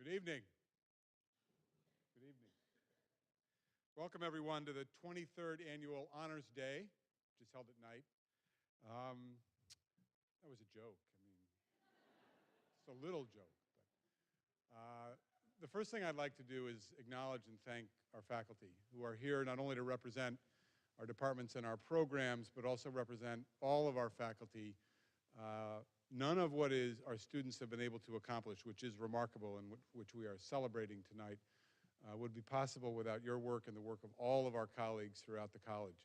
Good evening. Good evening. Welcome, everyone, to the 23rd Annual Honors Day, which is held at night. That was a joke. I mean, it's a little joke. But, the first thing I'd like to do is acknowledge and thank our faculty who are here not only to represent our departments and our programs, but also represent all of our faculty. None of what our students have been able to accomplish, which is remarkable and which we are celebrating tonight, would be possible without your work and the work of all of our colleagues throughout the college,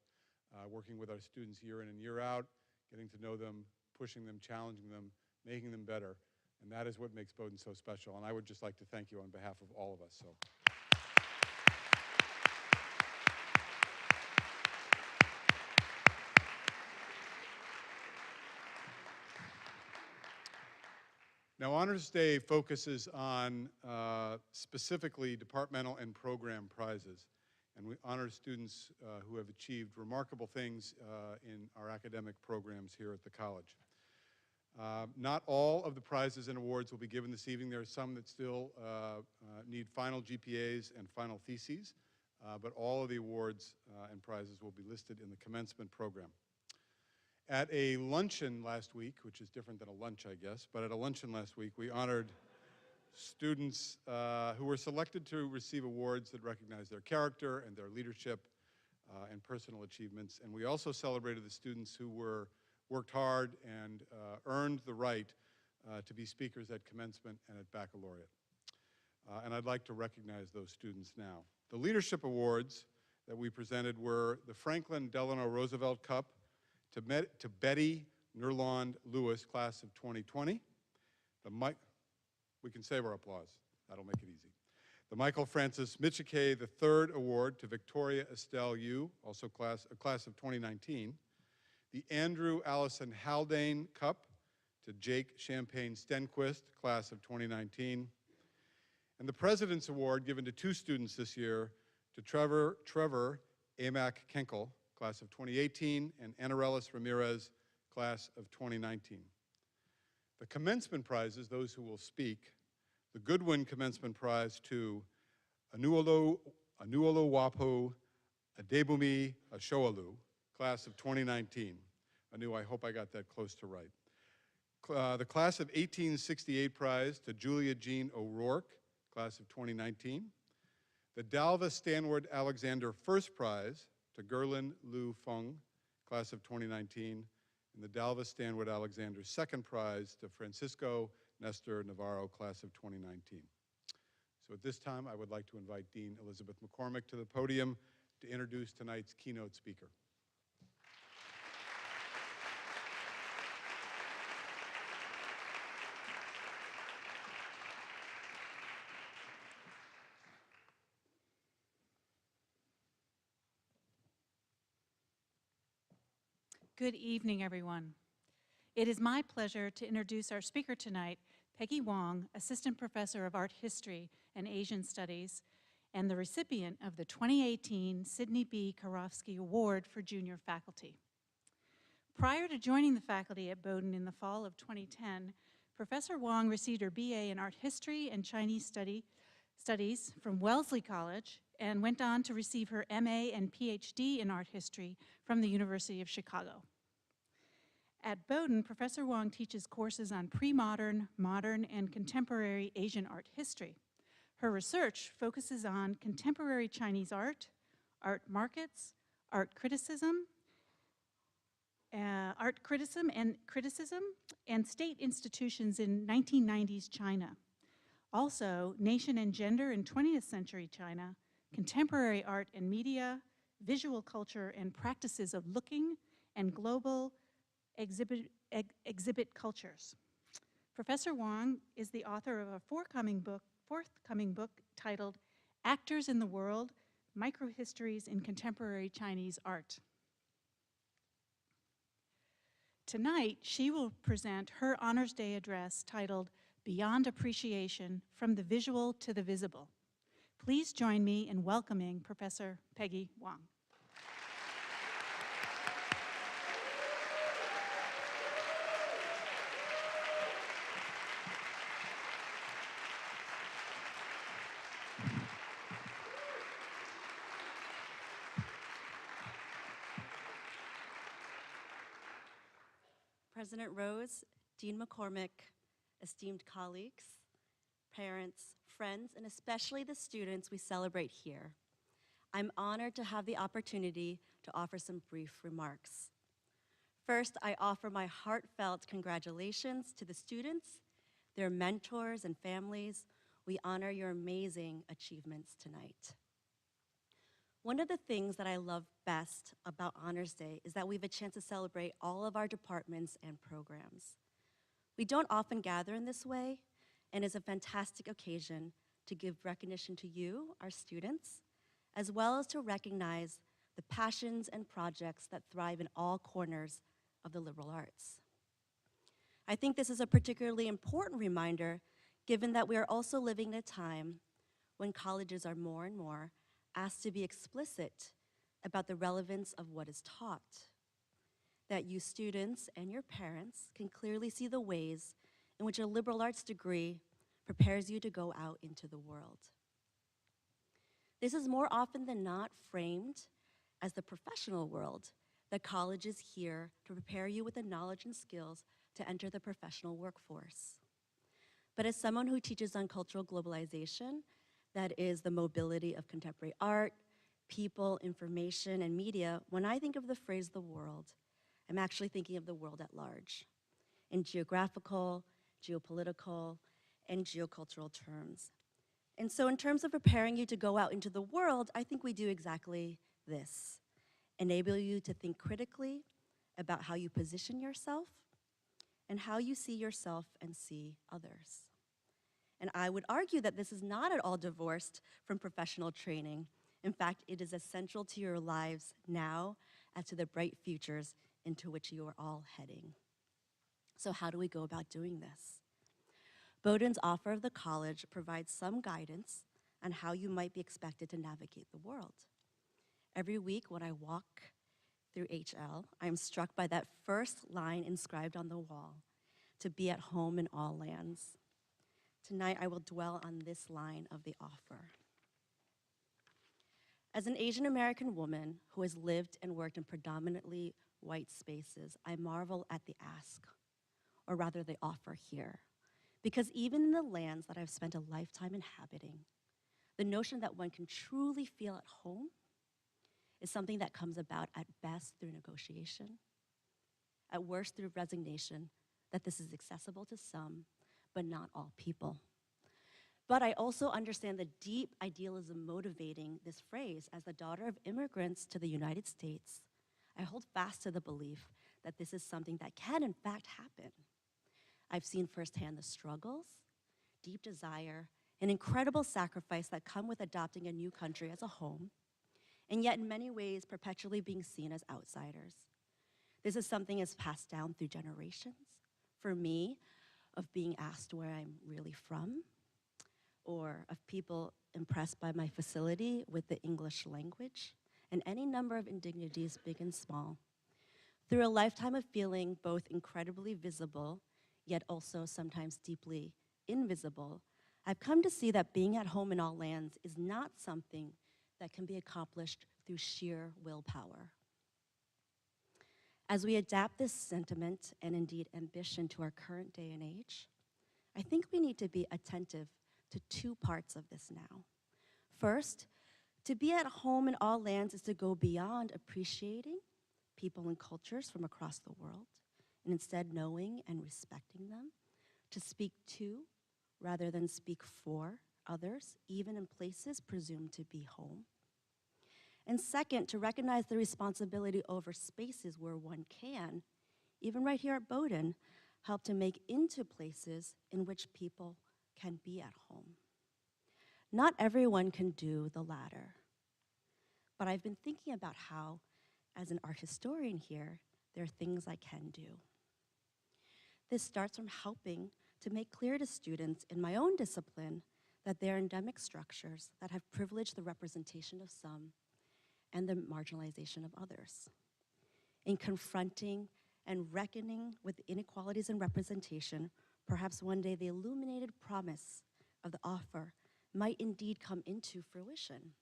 working with our students year in and year out, getting to know them, pushing them, challenging them, making them better. And that is what makes Bowdoin so special. And I would just like to thank you on behalf of all of us. So. Now, Honors Day focuses on specifically departmental and program prizes, and we honor students who have achieved remarkable things in our academic programs here at the college. Not all of the prizes and awards will be given this evening. There are some that still need final GPAs and final theses, but all of the awards and prizes will be listed in the commencement program. At a luncheon last week, which is different than a lunch, I guess, but at a luncheon last week, we honored students who were selected to receive awards that recognize their character and their leadership and personal achievements. And we also celebrated the students who worked hard and earned the right to be speakers at commencement and at baccalaureate. And I'd like to recognize those students now. The leadership awards that we presented were the Franklin Delano Roosevelt Cup to Betty Nerland Lewis, class of 2020. We can save our applause. That'll make it easy. The Michael Francis Michike III Award to Victoria Estelle Yu, also a class of 2019. The Andrew Allison Haldane Cup to Jake Champagne Stenquist, class of 2019. And the President's Award given to two students this year to Trevor Amac Kenkel, class of 2018, and Anarellis Ramirez, class of 2019. The commencement prizes, those who will speak, the Goodwin Commencement Prize to Anuolo Wapo Adebumi Ashoalu, class of 2019. Anu, I hope I got that close to right. The class of 1868 prize to Julia Jean O'Rourke, class of 2019. The Dalva Stanward Alexander First Prize to Gerlin Lu Feng, class of 2019, and the Dalva Stanwood Alexander Second Prize to Francisco Nestor Navarro, class of 2019. So at this time, I would like to invite Dean Elizabeth McCormick to the podium to introduce tonight's keynote speaker. Good evening, everyone. It is my pleasure to introduce our speaker tonight, Peggy Wang, Assistant Professor of Art History and Asian Studies, and the recipient of the 2018 Sidney B. Beckeroffski Award for Junior Faculty. Prior to joining the faculty at Bowdoin in the fall of 2010, Professor Wang received her BA in Art History and Chinese Studies from Wellesley College and went on to receive her MA and PhD in Art History from the University of Chicago. At Bowdoin, Professor Wang teaches courses on pre-modern, modern, and contemporary Asian art history. Her research focuses on contemporary Chinese art, art markets, art criticism, and state institutions in 1990s China. Also, nation and gender in 20th century China, contemporary art and media, visual culture and practices of looking, and global exhibit cultures. Professor Wang is the author of a forthcoming book titled Actors in the World, Microhistories in Contemporary Chinese Art. Tonight, she will present her Honors Day address titled Beyond Appreciation, From the Visual to the Visible. Please join me in welcoming Professor Peggy Wang. President Rose, Dean McCormick, esteemed colleagues, parents, friends, and especially the students we celebrate here. I'm honored to have the opportunity to offer some brief remarks. First, I offer my heartfelt congratulations to the students, their mentors, and families. We honor your amazing achievements tonight. One of the things that I love best about Honors Day is that we have a chance to celebrate all of our departments and programs. We don't often gather in this way, and it's a fantastic occasion to give recognition to you, our students, as well as to recognize the passions and projects that thrive in all corners of the liberal arts. I think this is a particularly important reminder, given that we are also living in a time when colleges are more and more asked to be explicit about the relevance of what is taught, that you students and your parents can clearly see the ways in which a liberal arts degree prepares you to go out into the world. This is more often than not framed as the professional world, that college is here to prepare you with the knowledge and skills to enter the professional workforce. But as someone who teaches on cultural globalization, that is the mobility of contemporary art, people, information, and media, when I think of the phrase the world, I'm actually thinking of the world at large, in geographical, geopolitical, and geocultural terms. And so in terms of preparing you to go out into the world, I think we do exactly this. Enable you to think critically about how you position yourself and how you see yourself and see others. And I would argue that this is not at all divorced from professional training. In fact, it is essential to your lives now as to the bright futures into which you are all heading. So how do we go about doing this? Bowdoin's offer of the college provides some guidance on how you might be expected to navigate the world. Every week when I walk through HL, I'm struck by that first line inscribed on the wall, to be at home in all lands. Tonight, I will dwell on this line of the offer. As an Asian American woman who has lived and worked in predominantly white spaces, I marvel at the ask, or rather the offer here. Because even in the lands that I've spent a lifetime inhabiting, the notion that one can truly feel at home is something that comes about at best through negotiation, at worst through resignation that this is accessible to some, but not all people. But I also understand the deep idealism motivating this phrase. As the daughter of immigrants to the United States, I hold fast to the belief that this is something that can in fact happen. I've seen firsthand the struggles, deep desire, and incredible sacrifice that come with adopting a new country as a home, and yet in many ways perpetually being seen as outsiders. This is something that's passed down through generations. For me, of being asked where I'm really from, or of people impressed by my facility with the English language, and any number of indignities, big and small. Through a lifetime of feeling both incredibly visible, yet also sometimes deeply invisible, I've come to see that being at home in all lands is not something that can be accomplished through sheer willpower. As we adapt this sentiment and indeed ambition to our current day and age, I think we need to be attentive to two parts of this now. First, to be at home in all lands is to go beyond appreciating people and cultures from across the world, and instead knowing and respecting them, to speak to rather than speak for others, even in places presumed to be home. And second, to recognize the responsibility over spaces where one can, even right here at Bowdoin, help to make into places in which people can be at home. Not everyone can do the latter, but I've been thinking about how, as an art historian here, there are things I can do. This starts from helping to make clear to students in my own discipline that there are endemic structures that have privileged the representation of some and the marginalization of others. In confronting and reckoning with inequalities in representation, perhaps one day the illuminated promise of the offer might indeed come into fruition.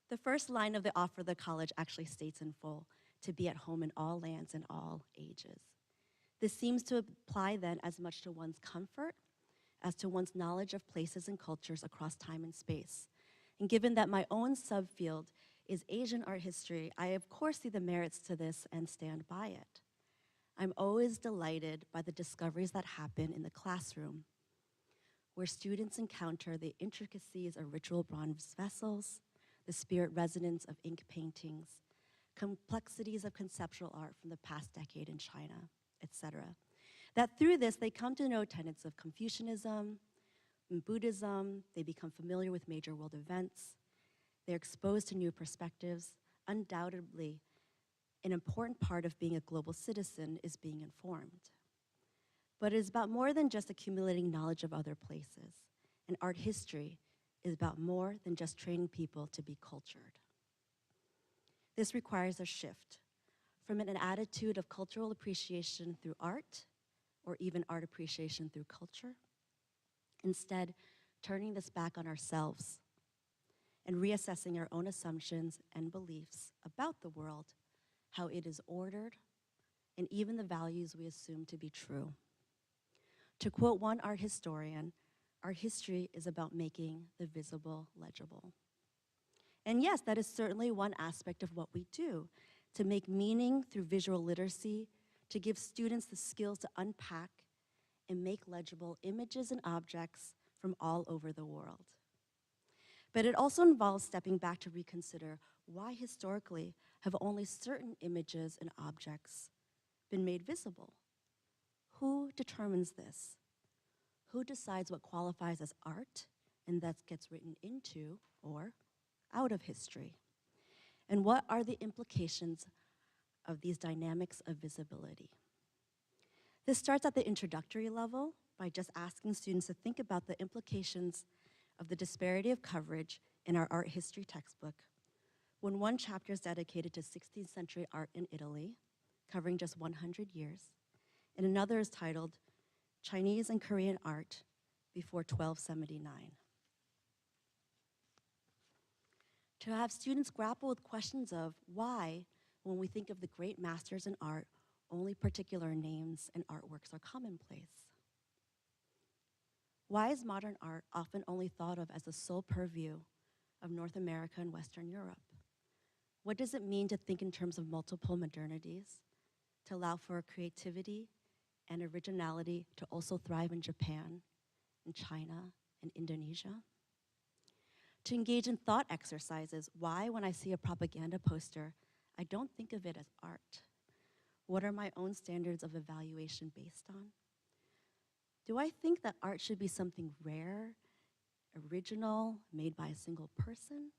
The first line of the offer of the college actually states in full, to be at home in all lands and all ages. This seems to apply then as much to one's comfort as to one's knowledge of places and cultures across time and space. And given that my own subfield is Asian art history, I of course see the merits to this and stand by it. I'm always delighted by the discoveries that happen in the classroom, where students encounter the intricacies of ritual bronze vessels, the spirit resonance of ink paintings, complexities of conceptual art from the past decade in China, etc. That through this, they come to know tenets of Confucianism and Buddhism, they become familiar with major world events, they're exposed to new perspectives. Undoubtedly, an important part of being a global citizen is being informed. But it is about more than just accumulating knowledge of other places. And art history is about more than just training people to be cultured. This requires a shift from an attitude of cultural appreciation through art, or even art appreciation through culture. Instead, turning this back on ourselves and reassessing our own assumptions and beliefs about the world, how it is ordered, and even the values we assume to be true. To quote one art historian, art history is about making the visible legible. And yes, that is certainly one aspect of what we do, to make meaning through visual literacy, to give students the skills to unpack and make legible images and objects from all over the world. But it also involves stepping back to reconsider why historically have only certain images and objects been made visible? Who determines this? Who decides what qualifies as art and that gets written into or out of history? And what are the implications of these dynamics of visibility? This starts at the introductory level by just asking students to think about the implications of the disparity of coverage in our art history textbook, when one chapter is dedicated to 16th century art in Italy, covering just 100 years, and another is titled Chinese and Korean Art Before 1279. To have students grapple with questions of why, when we think of the great masters in art, only particular names and artworks are commonplace. Why is modern art often only thought of as the sole purview of North America and Western Europe? What does it mean to think in terms of multiple modernities, to allow for creativity and originality to also thrive in Japan, in China, and Indonesia? To engage in thought exercises, why, when I see a propaganda poster, I don't think of it as art? What are my own standards of evaluation based on? Do I think that art should be something rare, original, made by a single person?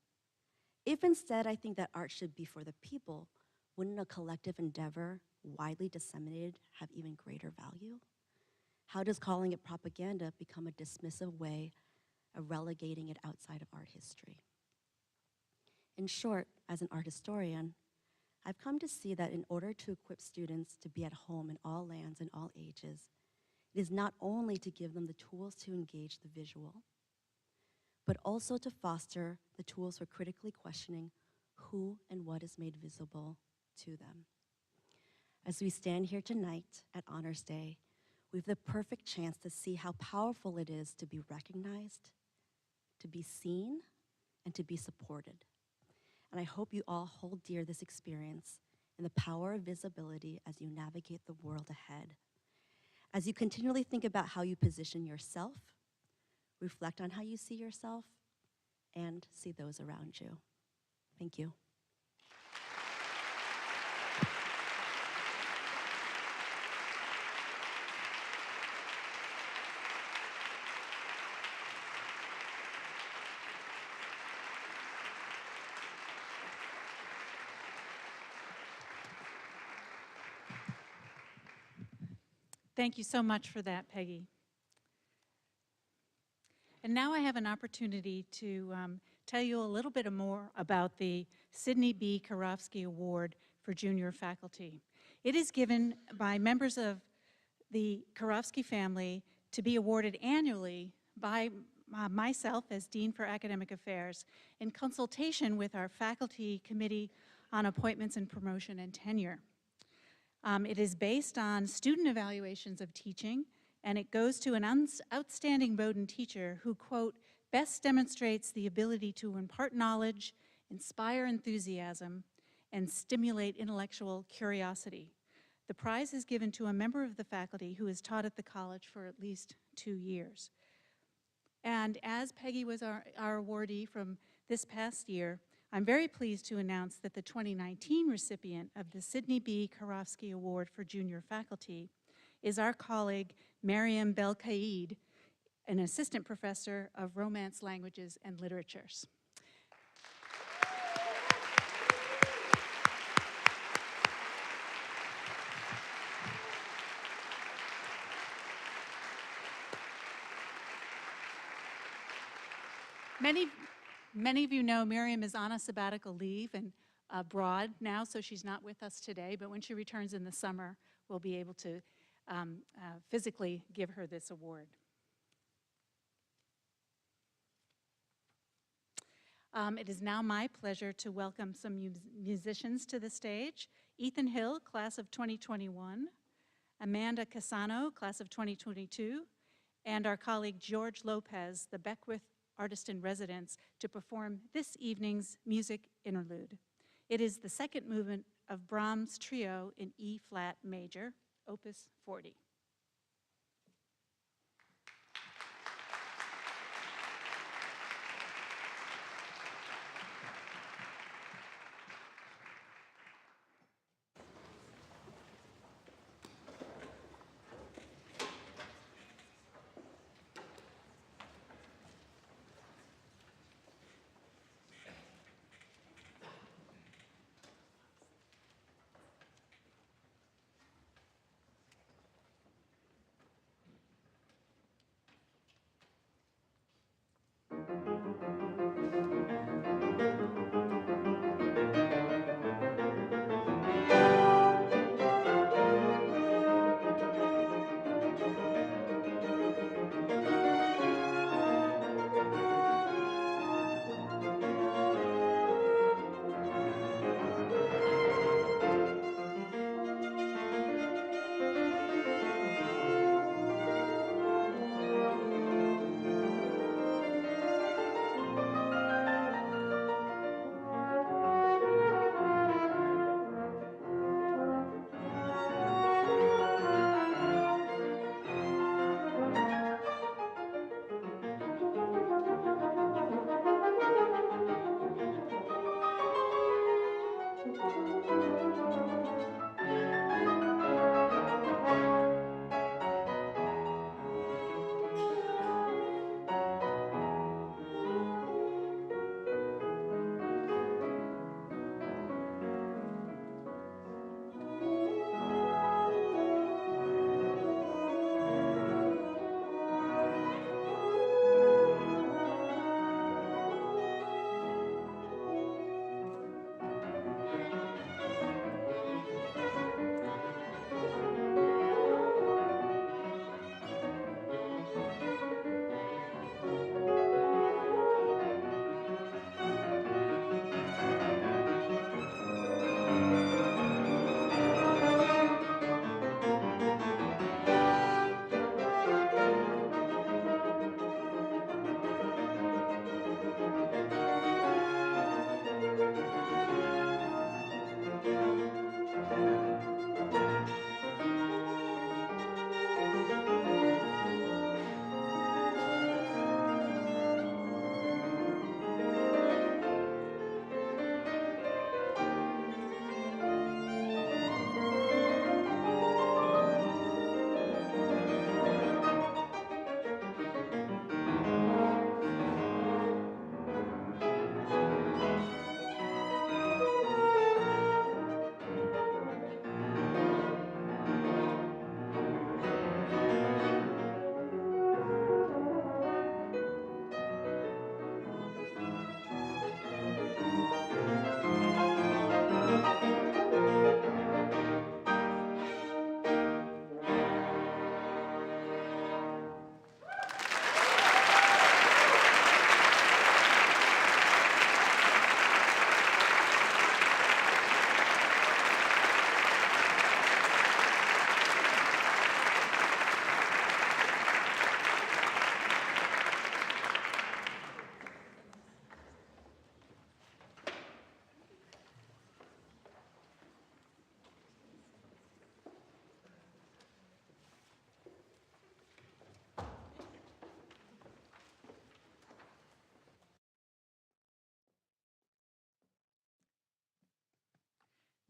If instead I think that art should be for the people, wouldn't a collective endeavor, widely disseminated, have even greater value? How does calling it propaganda become a dismissive way of relegating it outside of art history? In short, as an art historian, I've come to see that in order to equip students to be at home in all lands and all ages, it is not only to give them the tools to engage the visual, but also to foster the tools for critically questioning who and what is made visible to them. As we stand here tonight at Honors Day, we have the perfect chance to see how powerful it is to be recognized, to be seen, and to be supported. And I hope you all hold dear this experience and the power of visibility as you navigate the world ahead. As you continually think about how you position yourself, reflect on how you see yourself, and see those around you. Thank you. Thank you so much for that, Peggy. And now I have an opportunity to tell you a little bit more about the Sidney B. Beckeroffski Award for Junior Faculty. It is given by members of the Beckeroffski family to be awarded annually by myself as Dean for Academic Affairs in consultation with our Faculty Committee on appointments and promotion and tenure. It is based on student evaluations of teaching, and it goes to an outstanding Bowdoin teacher who, quote, best demonstrates the ability to impart knowledge, inspire enthusiasm, and stimulate intellectual curiosity. The prize is given to a member of the faculty who has taught at the college for at least 2 years. And as Peggy was our awardee from this past year, I'm very pleased to announce that the 2019 recipient of the Sidney B. Beckeroffski Award for Junior Faculty is our colleague Mariam Belkaid, an assistant professor of Romance languages and literatures. Many of you know Miriam is on a sabbatical leave and abroad now, so she's not with us today, but when she returns in the summer, we'll be able to physically give her this award. It is now my pleasure to welcome some musicians to the stage. Ethan Hill, class of 2021, Amanda Casano, class of 2022, and our colleague George Lopez, the Beckwith Artist in Residence, to perform this evening's music interlude. It is the second movement of Brahms' trio in E-flat major, Opus 40.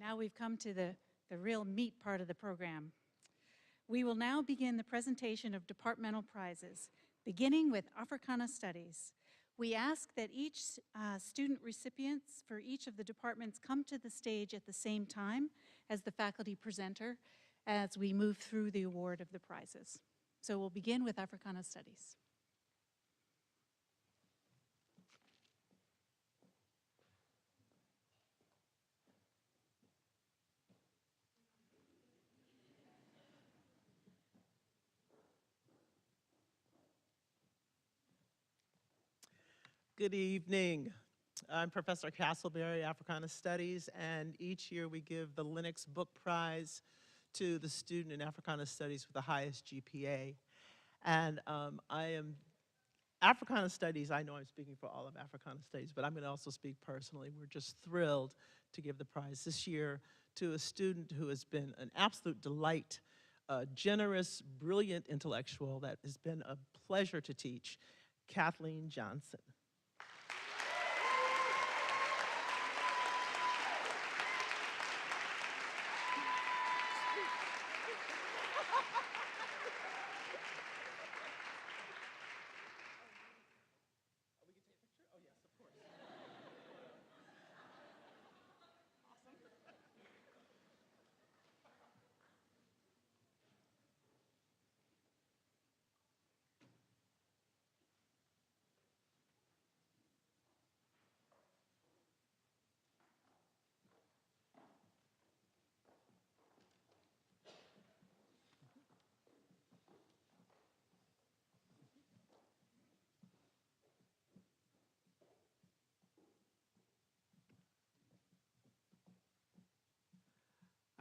Now we've come to the real meat part of the program. We will now begin the presentation of departmental prizes, beginning with Africana Studies. We ask that each student recipients for each of the departments come to the stage at the same time as the faculty presenter as we move through the award of the prizes. So we'll begin with Africana Studies. Good evening. I'm Professor Castleberry, Africana Studies, and each year we give the Linux Book Prize to the student in Africana Studies with the highest GPA. And Africana Studies, I know I'm speaking for all of Africana Studies, but I'm going to also speak personally. We're just thrilled to give the prize this year to a student who has been an absolute delight, a generous, brilliant intellectual that has been a pleasure to teach, Kathleen Johnson.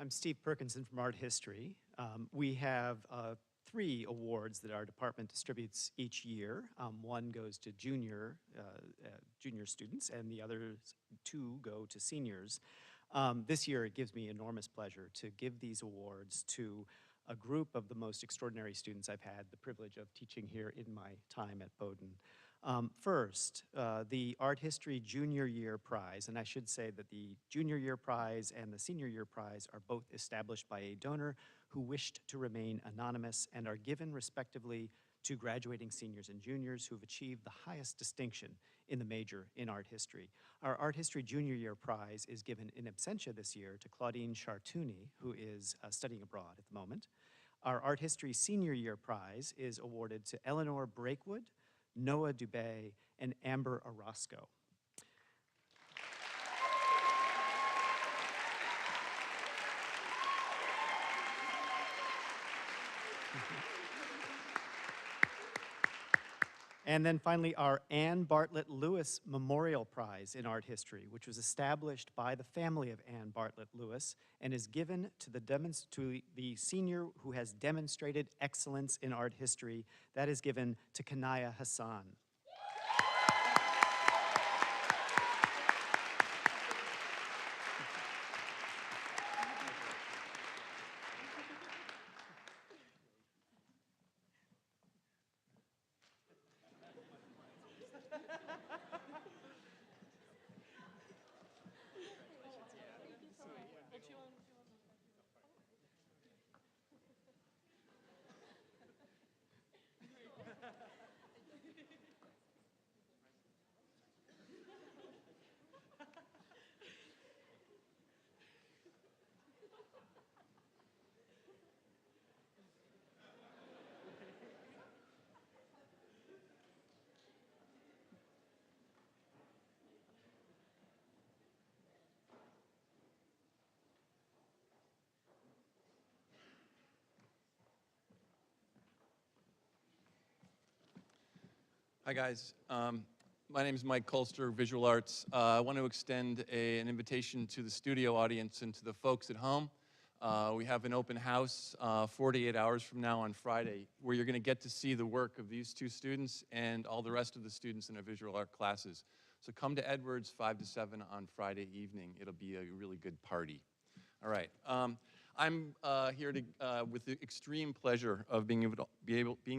I'm Steve Perkinson from Art History. We have 3 awards that our department distributes each year. One goes to junior students, and the other 2 go to seniors. This year, it gives me enormous pleasure to give these awards to a group of the most extraordinary students I've had the privilege of teaching here in my time at Bowdoin. First, the Art History Junior Year Prize, and I should say that the Junior Year Prize and the Senior Year Prize are both established by a donor who wished to remain anonymous and are given respectively to graduating seniors and juniors who have achieved the highest distinction in the major in art history. Our Art History Junior Year Prize is given in absentia this year to Claudine Chartouni, who is studying abroad at the moment. Our Art History Senior Year Prize is awarded to Eleanor Breakwood, Noah Dubé, and Amber Orozco. And then finally, our Ann Bartlett Lewis Memorial Prize in Art History, which was established by the family of Ann Bartlett Lewis and is given to the senior who has demonstrated excellence in art history. That is given to Kanaya Hassan. Hi, guys. My name is Mike Colster, Visual Arts. I want to extend an invitation to the studio audience and to the folks at home. We have an open house 48 hours from now on Friday, where you're going to get to see the work of these 2 students and all the rest of the students in our visual art classes. So come to Edwards 5 to 7 on Friday evening. It'll be a really good party. All right. I'm here with the extreme pleasure of being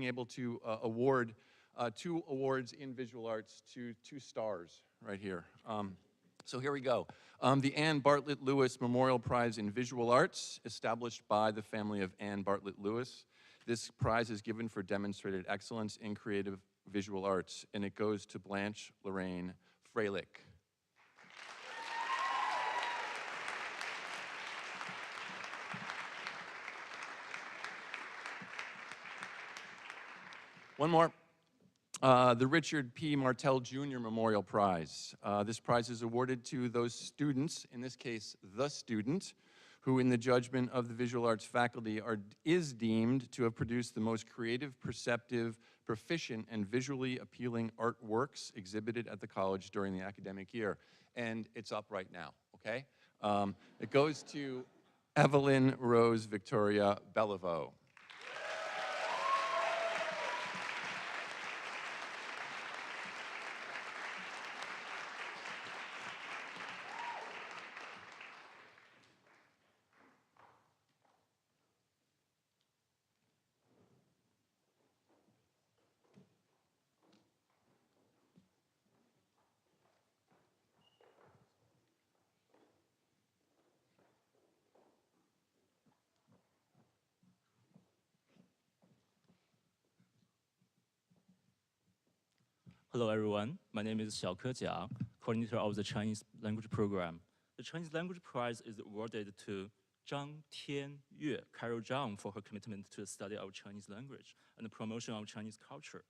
able to award 2 awards in visual arts to 2 stars right here. So here we go. The Anne Bartlett Lewis Memorial Prize in Visual Arts, established by the family of Anne Bartlett Lewis. This prize is given for demonstrated excellence in creative visual arts, and it goes to Blanche Lorraine Freilich. One more. The Richard P. Martell Jr. Memorial Prize. This prize is awarded to those students, in this case, the student, who in the judgment of the visual arts faculty is deemed to have produced the most creative, perceptive, proficient, and visually appealing artworks exhibited at the college during the academic year. And it's up right now, okay? It goes to Evelyn Rose Victoria Beliveau. Hello, everyone. My name is Xiaoke Jia, coordinator of the Chinese language program. The Chinese language prize is awarded to Zhang Tianyue, Carol Zhang, for her commitment to the study of Chinese language and the promotion of Chinese culture.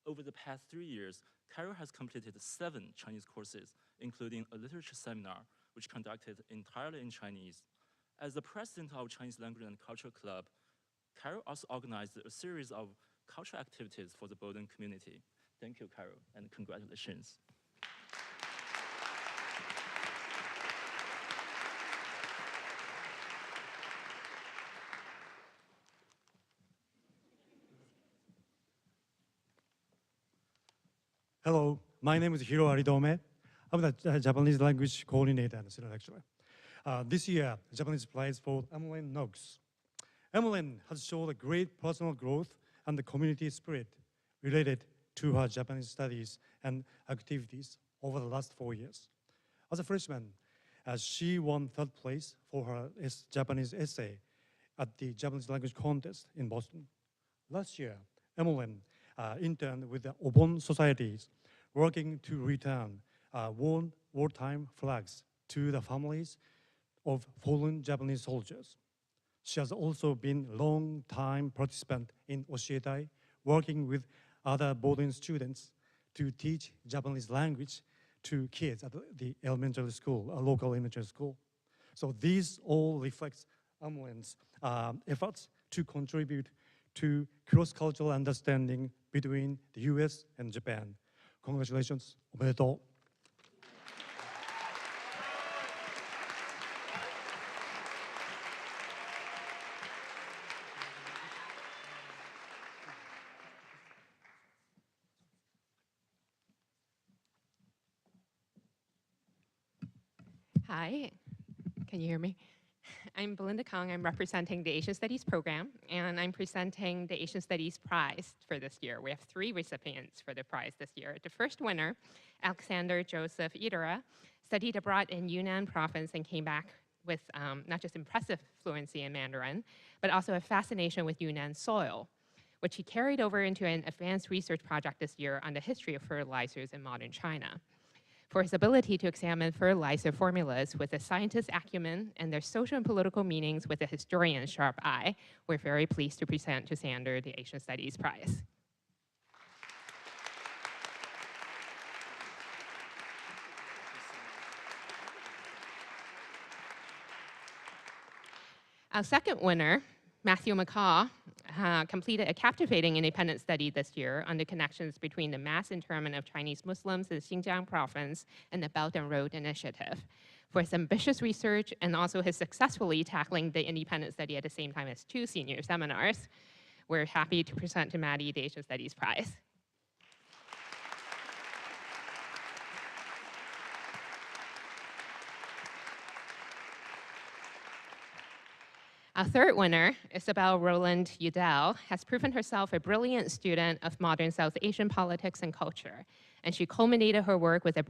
Over the past 3 years, Carol has completed 7 Chinese courses, including a literature seminar, which conducted entirely in Chinese. As the president of Chinese Language and Culture Club, Carol also organized a series of cultural activities for the Bowdoin community. Thank you, Carol, and congratulations. Hello, my name is Hiro Aridome. I'm the Japanese language coordinator and senior lecturer. This year, the Japanese prize for Emmeline Knox. Emmeline has shown a great personal growth and the community spirit related to her Japanese studies and activities over the last 4 years. As a freshman, she won 3rd place for her Japanese essay at the Japanese language contest in Boston. Last year, Emmeline interned with the Obon societies, working to return worn wartime flags to the families of fallen Japanese soldiers. She has also been a long-time participant in Oshietai, working with other Bowdoin students to teach Japanese language to kids at the elementary school, a local elementary school. So these all reflect Emmeline's efforts to contribute to cross-cultural understanding between the US and Japan. Congratulations, omedetou. Hi, can you hear me? I'm Belinda Kong. I'm representing the Asian Studies program, and I'm presenting the Asian Studies Prize for this year. We have 3 recipients for the prize this year. The first winner, Alexander Joseph Idera, studied abroad in Yunnan province and came back with not just impressive fluency in Mandarin, but also a fascination with Yunnan soil, which he carried over into an advanced research project this year on the history of fertilizers in modern China. For his ability to examine fertilizer formulas with a scientist's acumen and their social and political meanings with a historian's sharp eye, we're very pleased to present to Sander the Asian Studies Prize. Our second winner, Matthew McCaw, completed a captivating independent study this year on the connections between the mass internment of Chinese Muslims in Xinjiang province and the Belt and Road Initiative. For his ambitious research and also his successfully tackling the independent study at the same time as 2 senior seminars, we're happy to present to Maddie the Asian Studies Prize. Our third winner, Isabel Roland Udell, has proven herself a brilliant student of modern South Asian politics and culture. And she culminated her work with a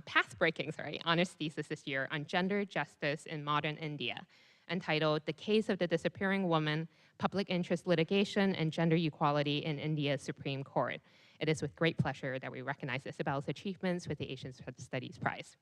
path-breaking honors thesis this year on gender justice in modern India, entitled The Case of the Disappearing Woman, Public Interest Litigation and Gender Equality in India's Supreme Court. It is with great pleasure that we recognize Isabel's achievements with the Asian Studies Prize.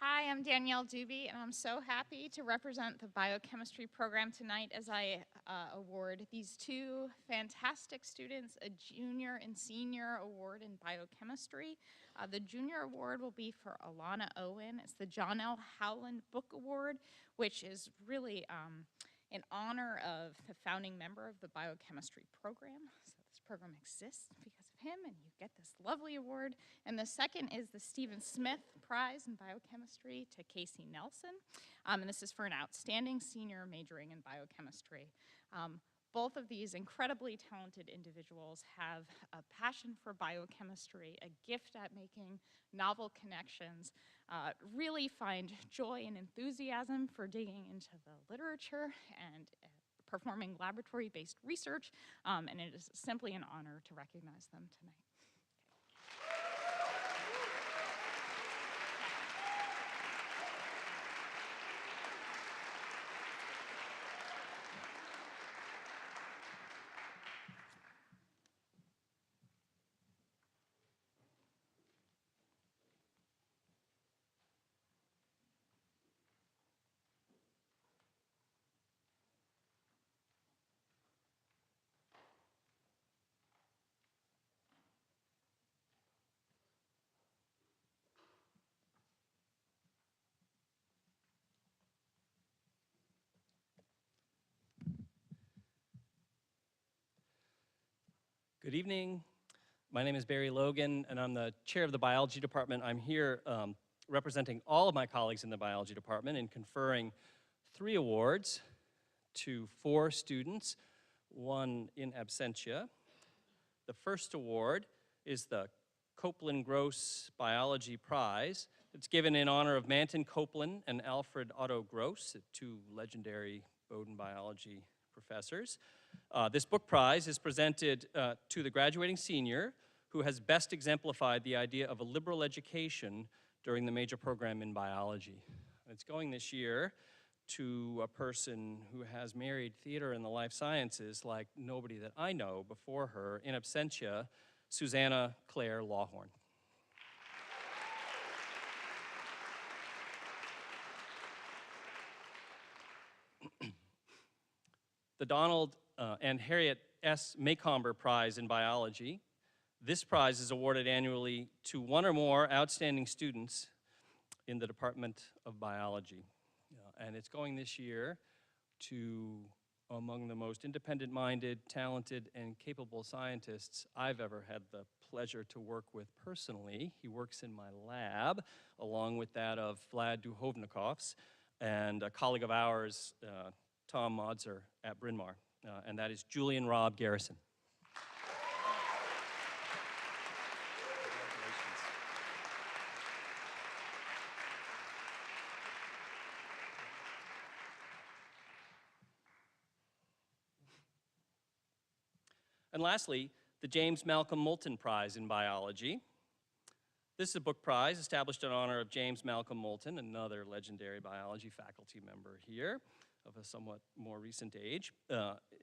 Hi, I'm Danielle Doobie, and I'm so happy to represent the biochemistry program tonight as I award these two fantastic students a junior and senior award in biochemistry. The junior award will be for Alana Owen. It's the John L. Howland Book Award, which is really in honor of the founding member of the biochemistry program. So this program exists because of him, and you get this lovely award. And the second is the Stephen Smith Prize in Biochemistry to Casey Nelson. And this is for an outstanding senior majoring in biochemistry. Both of these incredibly talented individuals have a passion for biochemistry, a gift at making novel connections, really find joy and enthusiasm for digging into the literature and performing laboratory-based research, and it is simply an honor to recognize them tonight. Good evening. My name is Barry Logan, and I'm the chair of the biology department. I'm here representing all of my colleagues in the biology department and conferring 3 awards to 4 students, 1 in absentia. The first award is the Copeland-Gross Biology Prize. It's given in honor of Manton Copeland and Alfred Otto Gross, 2 legendary Bowdoin biology professors. This book prize is presented to the graduating senior who has best exemplified the idea of a liberal education during the major program in biology. It's going this year to a person who has married theater and the life sciences like nobody that I know before her, in absentia, Susanna Claire Lawhorn. The Donald and Harriet S. Maycomber Prize in Biology. This prize is awarded annually to 1 or more outstanding students in the Department of Biology. And it's going this year to among the most independent-minded, talented, and capable scientists I've ever had the pleasure to work with personally. He works in my lab, along with that of Vlad Duhovnikov's, and a colleague of ours, Tom Modzer at Bryn Mawr, and that is Julian Robb Garrison. And lastly, the James Malcolm Moulton Prize in Biology. This is a book prize established in honor of James Malcolm Moulton, another legendary biology faculty member here of a somewhat more recent age.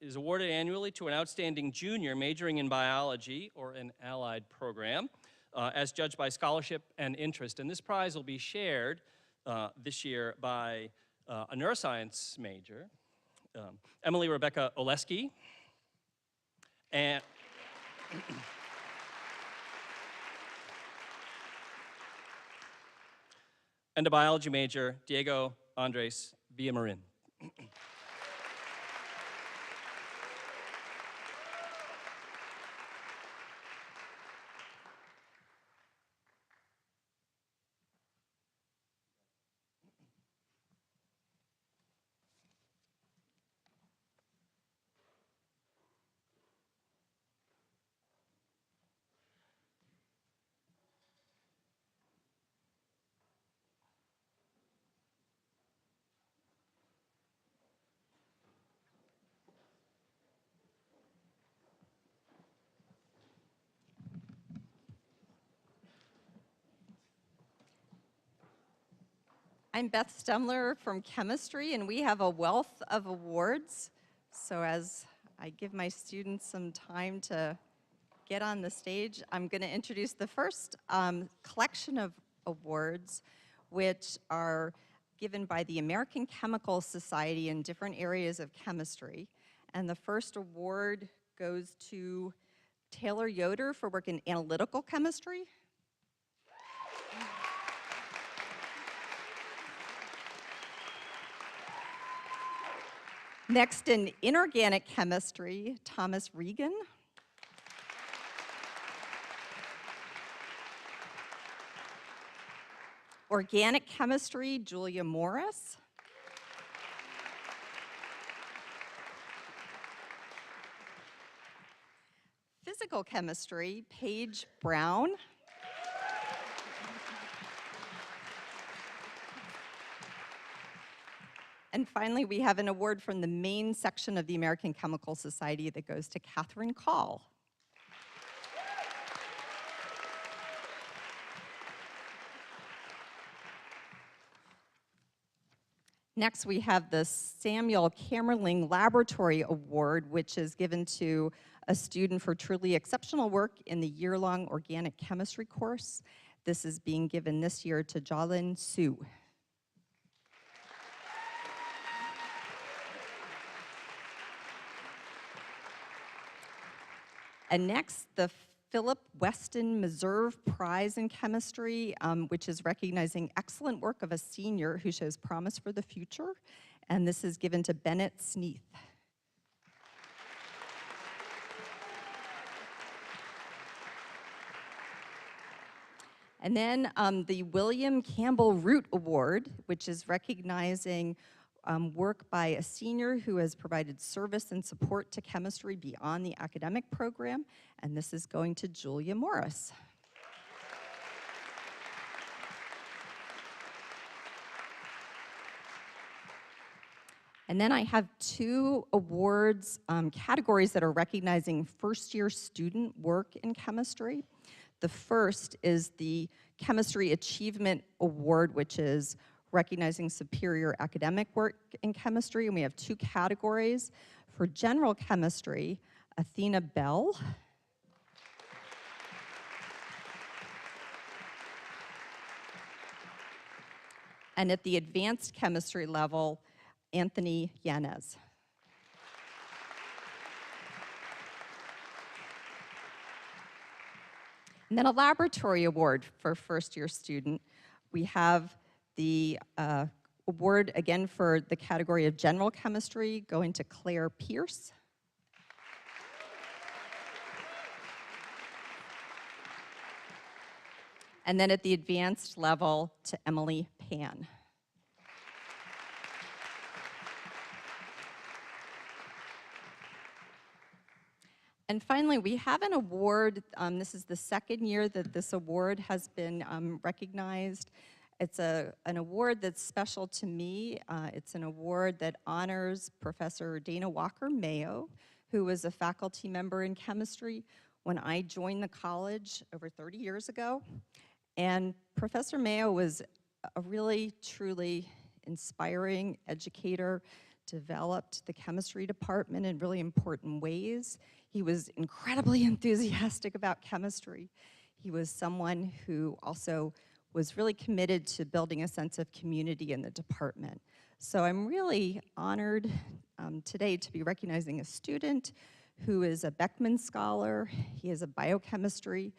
Is awarded annually to an outstanding junior majoring in biology or an allied program, as judged by scholarship and interest. And this prize will be shared this year by a neuroscience major, Emily Rebecca Oleski, and and a biology major, Diego Andres Villamarin. I'm Beth Stemler from chemistry, and we have a wealth of awards. So as I give my students some time to get on the stage, I'm going to introduce the first collection of awards, which are given by the American Chemical Society in different areas of chemistry. And the first award goes to Taylor Yoder for work in analytical chemistry. Next, in inorganic chemistry, Thomas Regan. Organic chemistry, Julia Morris. Physical chemistry, Paige Brown. And finally, we have an award from the main section of the American Chemical Society that goes to Catherine Call. Next, we have the Samuel Kamerling Laboratory Award, which is given to a student for truly exceptional work in the year-long organic chemistry course. This is being given this year to Jalin Su. And next, the Philip Weston Meserve Prize in Chemistry, which is recognizing excellent work of a senior who shows promise for the future. And this is given to Bennett Sneath. And then the William Campbell Root Award, which is recognizing work by a senior who has provided service and support to chemistry beyond the academic program, and this is going to Julia Morris. And then I have two awards categories that are recognizing first-year student work in chemistry. The first is the Chemistry Achievement Award, which is recognizing superior academic work in chemistry, and we have two categories. For general chemistry, Athena Bell. And at the advanced chemistry level, Anthony Yanez. And then a laboratory award for first-year student. We have the award, again, for the category of general chemistry, going to Claire Pierce. And then at the advanced level, to Emily Pan. And finally, we have an award. This is the second year that this award has been recognized. It's an award that's special to me. It's an award that honors Professor Dana Walker-Mayo, who was a faculty member in chemistry when I joined the college over 30 years ago. And Professor Mayo was a really, truly inspiring educator, developed the chemistry department in really important ways. He was incredibly enthusiastic about chemistry. He was someone who also was really committed to building a sense of community in the department. So I'm really honored today to be recognizing a student who is a Beckman Scholar. He is a biochemistry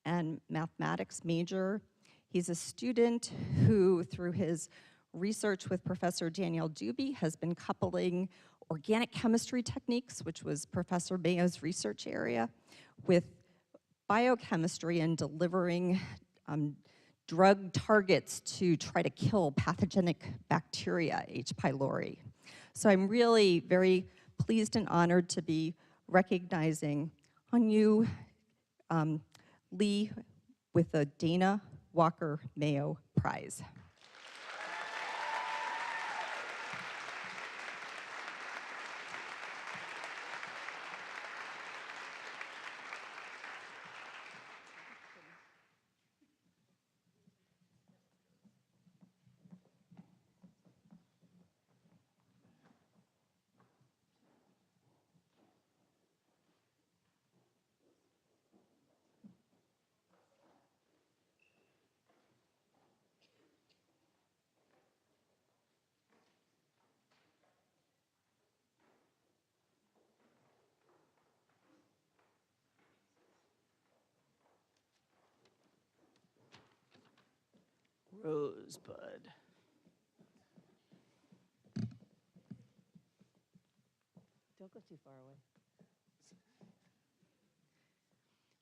and mathematics major. He's a student who, through his research with Professor Danielle Dubey, has been coupling organic chemistry techniques, which was Professor Mayo's research area, with biochemistry and delivering drug targets to try to kill pathogenic bacteria, H. pylori. So I'm really very pleased and honored to be recognizing Hanyu Lee with the Dana Walker-Mayo Prize. Rosebud. Don't go too far away.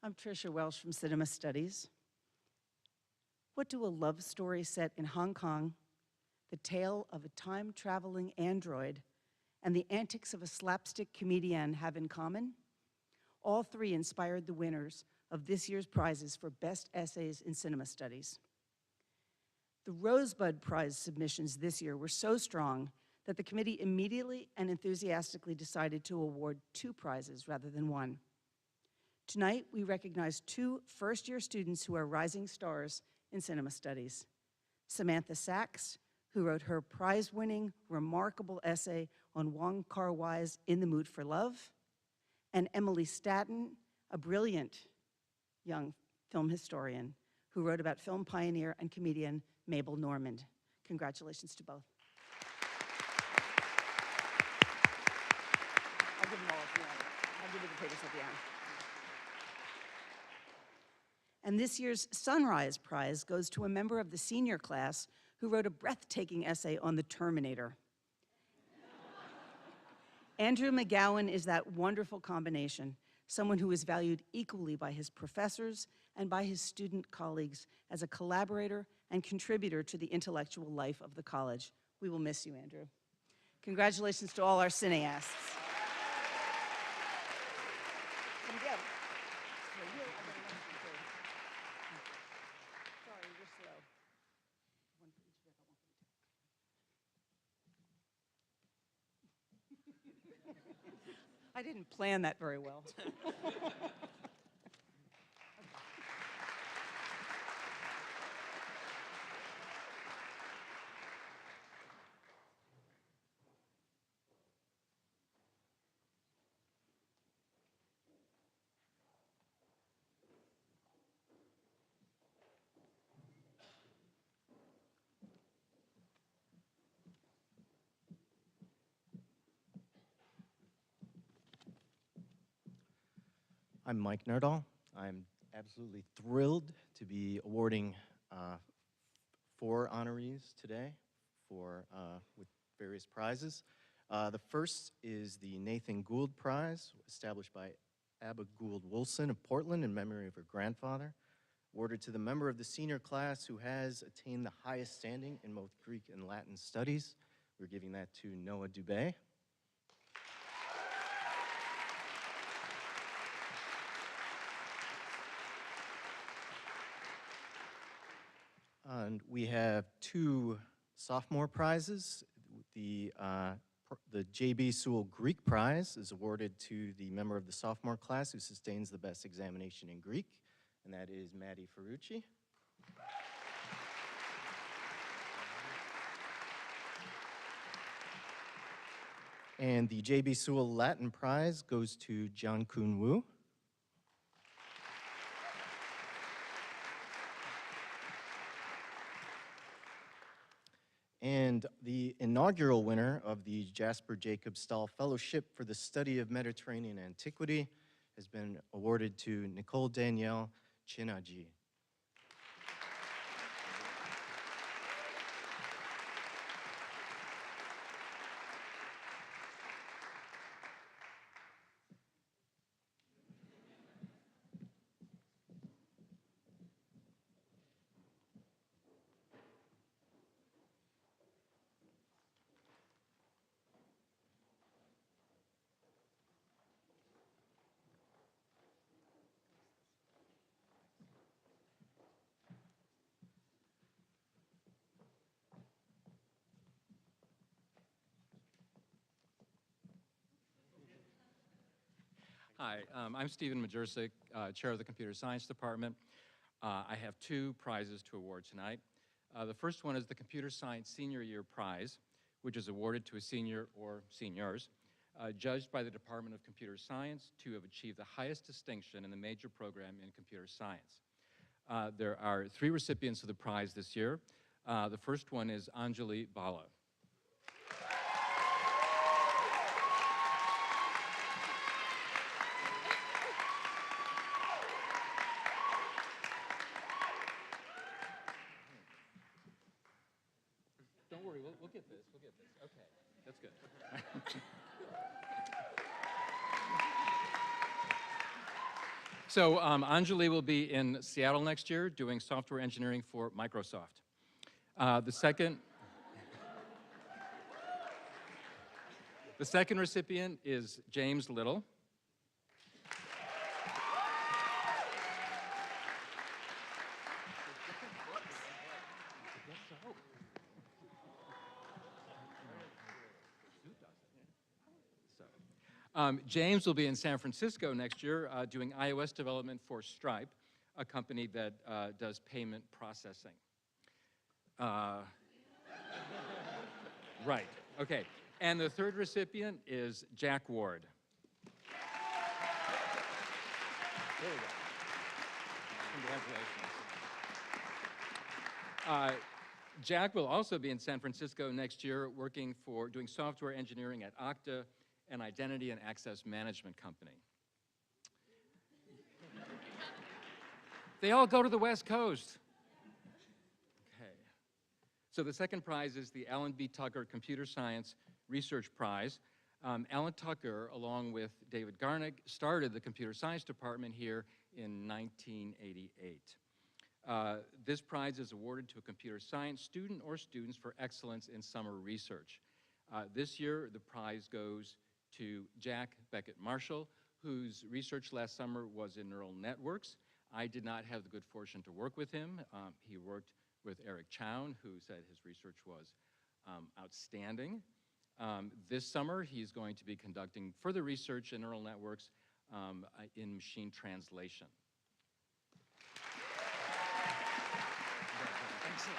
I'm Tricia Welsh from Cinema Studies. What do a love story set in Hong Kong, the tale of a time-traveling android, and the antics of a slapstick comedian have in common? All three inspired the winners of this year's prizes for Best Essays in Cinema Studies. The Rosebud Prize submissions this year were so strong that the committee immediately and enthusiastically decided to award 2 prizes rather than 1. Tonight, we recognize 2 first-year students who are rising stars in cinema studies. Samantha Sachs, who wrote her prize-winning, remarkable essay on Wong Kar-wai's In the Mood for Love, and Emily Staton, a brilliant young film historian who wrote about film pioneer and comedian Mabel Normand. Congratulations to both. I'll give them all at the end. I'll give you the papers at the end. And this year's Sunrise Prize goes to a member of the senior class who wrote a breathtaking essay on the Terminator. Andrew McGowan is that wonderful combination, someone who is valued equally by his professors and by his student colleagues as a collaborator and contributor to the intellectual life of the college. We will miss you, Andrew. Congratulations to all our cineasts. I didn't plan that very well. I'm Mike Nerdahl. I'm absolutely thrilled to be awarding 4 honorees today with various prizes. The first is the Nathan Gould Prize, established by Abba Gould Wilson of Portland in memory of her grandfather, awarded to the member of the senior class who has attained the highest standing in both Greek and Latin studies. We're giving that to Noah Dubé. And we have 2 sophomore prizes. The J.B. Sewell Greek Prize is awarded to the member of the sophomore class who sustains the best examination in Greek, and that is Maddie Ferrucci. And the J.B. Sewell Latin Prize goes to Jiang Kun Wu. And the inaugural winner of the Jasper Jacob Stahl Fellowship for the Study of Mediterranean Antiquity has been awarded to Nicole Danielle Chinaji. Hi, I'm Stephen Majersic, Chair of the Computer Science Department. I have 2 prizes to award tonight. The first one is the Computer Science Senior Year Prize, which is awarded to a senior or seniors, judged by the Department of Computer Science to have achieved the highest distinction in the major program in computer science. There are 3 recipients of the prize this year. The first one is Anjali Bala. So Anjali will be in Seattle next year doing software engineering for Microsoft. The second recipient is James Little. James will be in San Francisco next year doing iOS development for Stripe, a company that does payment processing. Right, okay. And the third recipient is Jack Ward. There we go. Congratulations. Jack will also be in San Francisco next year doing software engineering at Okta, an identity and access management company. They all go to the West Coast. Okay. So the second prize is the Alan B. Tucker Computer Science Research Prize. Alan Tucker, along with David Garnick, started the computer science department here in 1988. This prize is awarded to a computer science student or students for excellence in summer research. This year, the prize goes to Jack Beckett Marshall, whose research last summer was in neural networks. I did not have the good fortune to work with him. He worked with Eric Chown, who said his research was outstanding. This summer, he's going to be conducting further research in neural networks in machine translation. Thanks a lot.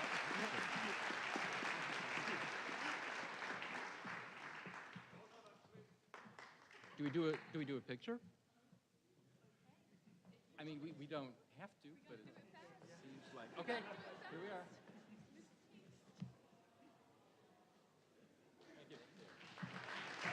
Do we do a picture? I mean, we don't have to, but it seems like, okay, here we are. Thank you.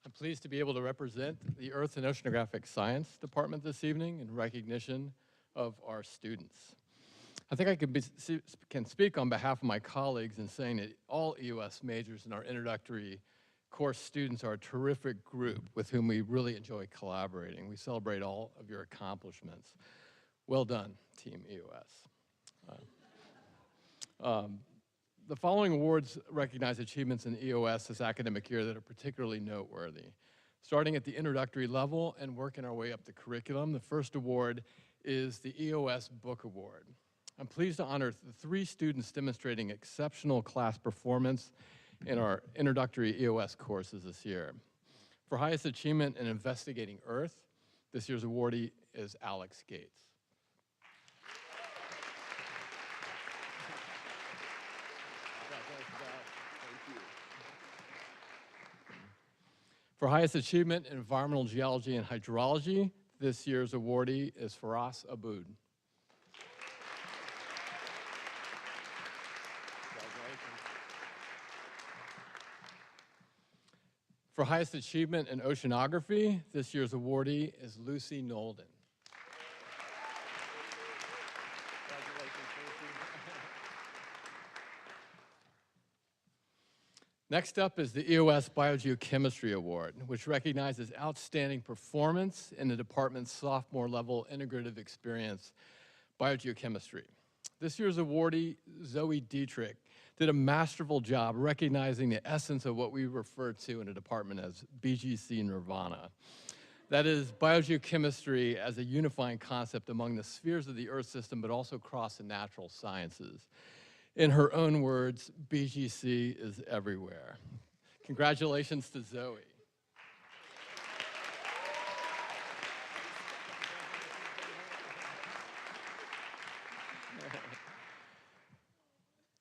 I'm pleased to be able to represent the Earth and Oceanographic Science Department this evening in recognition of our students. I think I can speak on behalf of my colleagues in saying that all EOS majors and our introductory course students are a terrific group with whom we really enjoy collaborating. We celebrate all of your accomplishments. Well done, Team EOS. The following awards recognize achievements in EOS this academic year that are particularly noteworthy. Starting at the introductory level and working our way up the curriculum, the first award is the EOS Book Award. I'm pleased to honor the 3 students demonstrating exceptional class performance in our introductory EOS courses this year. For highest achievement in investigating Earth, this year's awardee is Alex Gates. For highest achievement in environmental geology and hydrology, this year's awardee is Faraz Aboud. For highest achievement in oceanography, this year's awardee is Lucy Nolden. Next up is the EOS Biogeochemistry Award, which recognizes outstanding performance in the department's sophomore level integrative experience, biogeochemistry. This year's awardee, Zoe Dietrich, did a masterful job recognizing the essence of what we refer to in the department as BGC Nirvana. That is biogeochemistry as a unifying concept among the spheres of the Earth system, but also across the natural sciences. In her own words, BGC is everywhere. Congratulations to Zoe.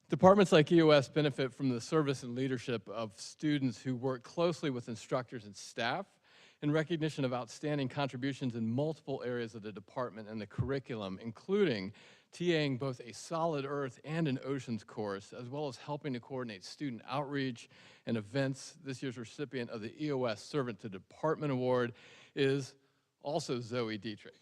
Departments like EOS benefit from the service and leadership of students who work closely with instructors and staff in recognition of outstanding contributions in multiple areas of the department and the curriculum, including TAing both a solid earth and an oceans course, as well as helping to coordinate student outreach and events. This year's recipient of the EOS Servant to Department Award is also Zoe Dietrich.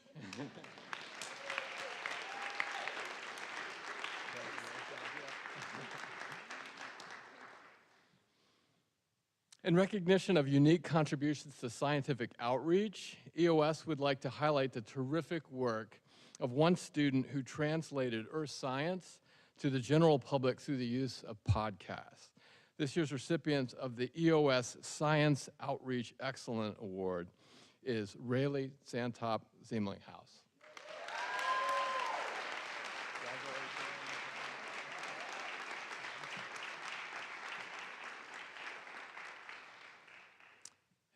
In recognition of unique contributions to scientific outreach, EOS would like to highlight the terrific work of one student who translated earth science to the general public through the use of podcasts. This year's recipient of the EOS Science Outreach Excellent Award is Rayleigh Santop Ziemlinghaus.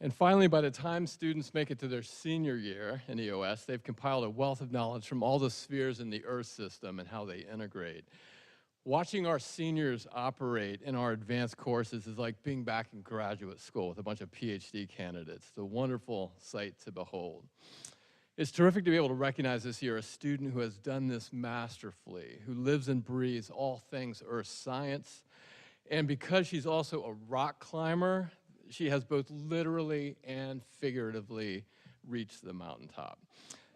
And finally, by the time students make it to their senior year in EOS, they've compiled a wealth of knowledge from all the spheres in the Earth system and how they integrate. Watching our seniors operate in our advanced courses is like being back in graduate school with a bunch of PhD candidates. It's a wonderful sight to behold. It's terrific to be able to recognize this year a student who has done this masterfully, who lives and breathes all things Earth science. And because she's also a rock climber, she has both literally and figuratively reached the mountaintop.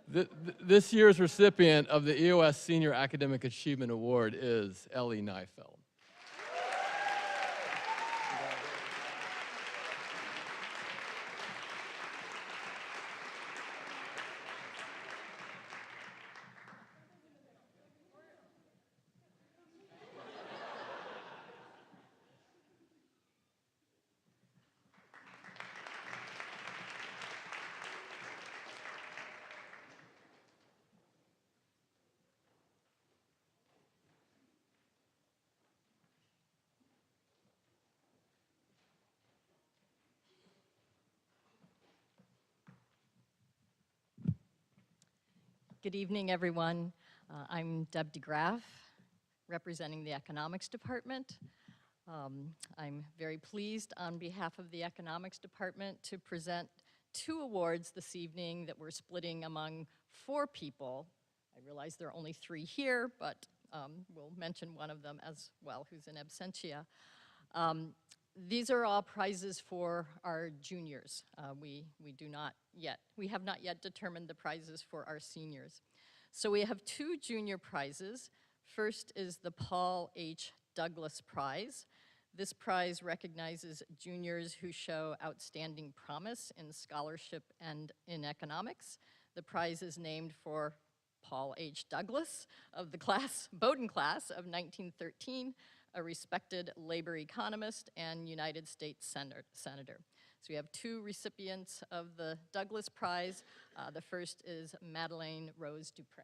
This year's recipient of the EOS Senior Academic Achievement Award is Ellie Neifeld. Good evening, everyone. I'm Deb DeGraff, representing the Economics Department. I'm very pleased on behalf of the Economics Department to present 2 awards this evening that we're splitting among 4 people. I realize there are only 3 here, but we'll mention one of them as well who's in absentia. These are all prizes for our juniors. We have not yet determined the prizes for our seniors. So we have 2 junior prizes. First is the Paul H. Douglas Prize. This prize recognizes juniors who show outstanding promise in scholarship and in economics. The prize is named for Paul H. Douglas of the Bowdoin class of 1913, a respected labor economist and United States senator. So we have 2 recipients of the Douglas Prize. The first is Madeleine Rose Dupre.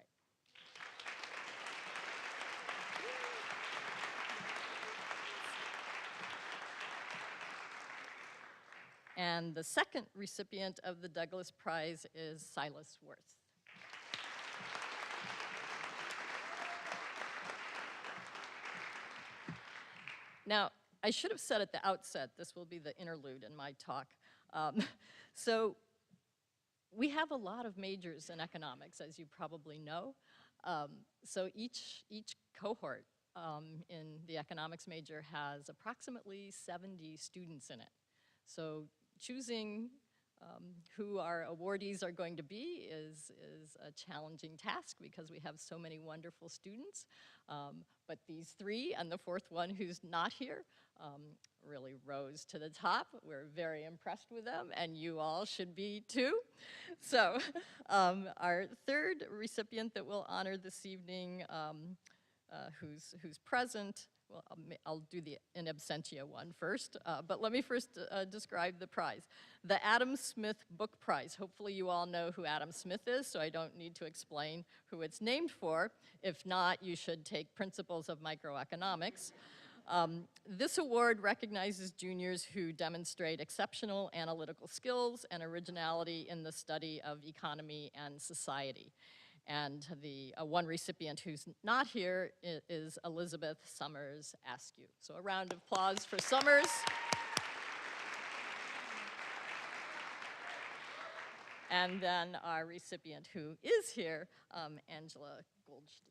And the second recipient of the Douglas Prize is Silas Worth. Now, I should have said at the outset, this will be the interlude in my talk. So we have a lot of majors in economics, as you probably know. So each cohort in the economics major has approximately 70 students in it. So choosing who our awardees are going to be is a challenging task because we have so many wonderful students. But these 3 and the 4th one who's not here really rose to the top. We're very impressed with them, and you all should be too. So our 3rd recipient that we'll honor this evening, who's present, well, I'll do the in absentia one first, but let me first describe the prize. The Adam Smith Book Prize. Hopefully you all know who Adam Smith is, so I don't need to explain who it's named for. If not, you should take Principles of Microeconomics. This award recognizes juniors who demonstrate exceptional analytical skills and originality in the study of economy and society. And the one recipient who's not here is Elizabeth Summers Askew. So a round of applause for Summers. and then our recipient who is here, Angela Goldstein.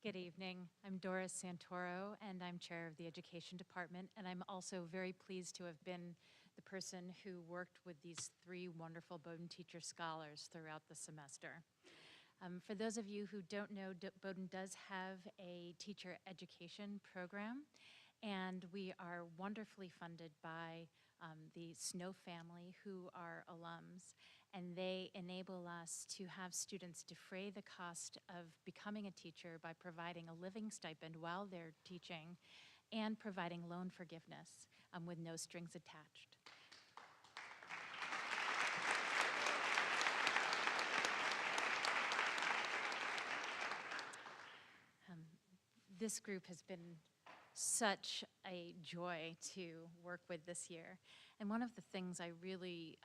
Good evening. I'm Doris Santoro, and I'm chair of the Education Department, and I'm also very pleased to have been the person who worked with these 3 wonderful Bowdoin teacher scholars throughout the semester. For those of you who don't know, Bowdoin does have a teacher education program, and we are wonderfully funded by the Snow family, who are alums, and they enable us to have students defray the cost of becoming a teacher by providing a living stipend while they're teaching and providing loan forgiveness with no strings attached. This group has been such a joy to work with this year. And one of the things I really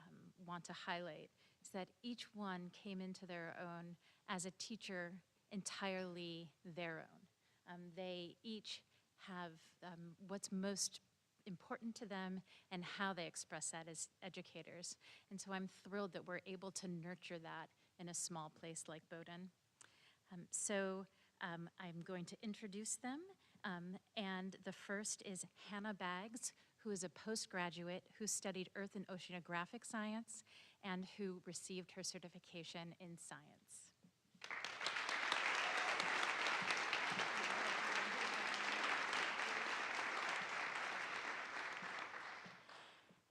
want to highlight is that each one came into their own as a teacher entirely their own. They each have what's most important to them and how they express that as educators. And so I'm thrilled that we're able to nurture that in a small place like Bowdoin. I'm going to introduce them. And the first is Hannah Baggs, who is a postgraduate who studied Earth and Oceanographic Science and who received her certification in science.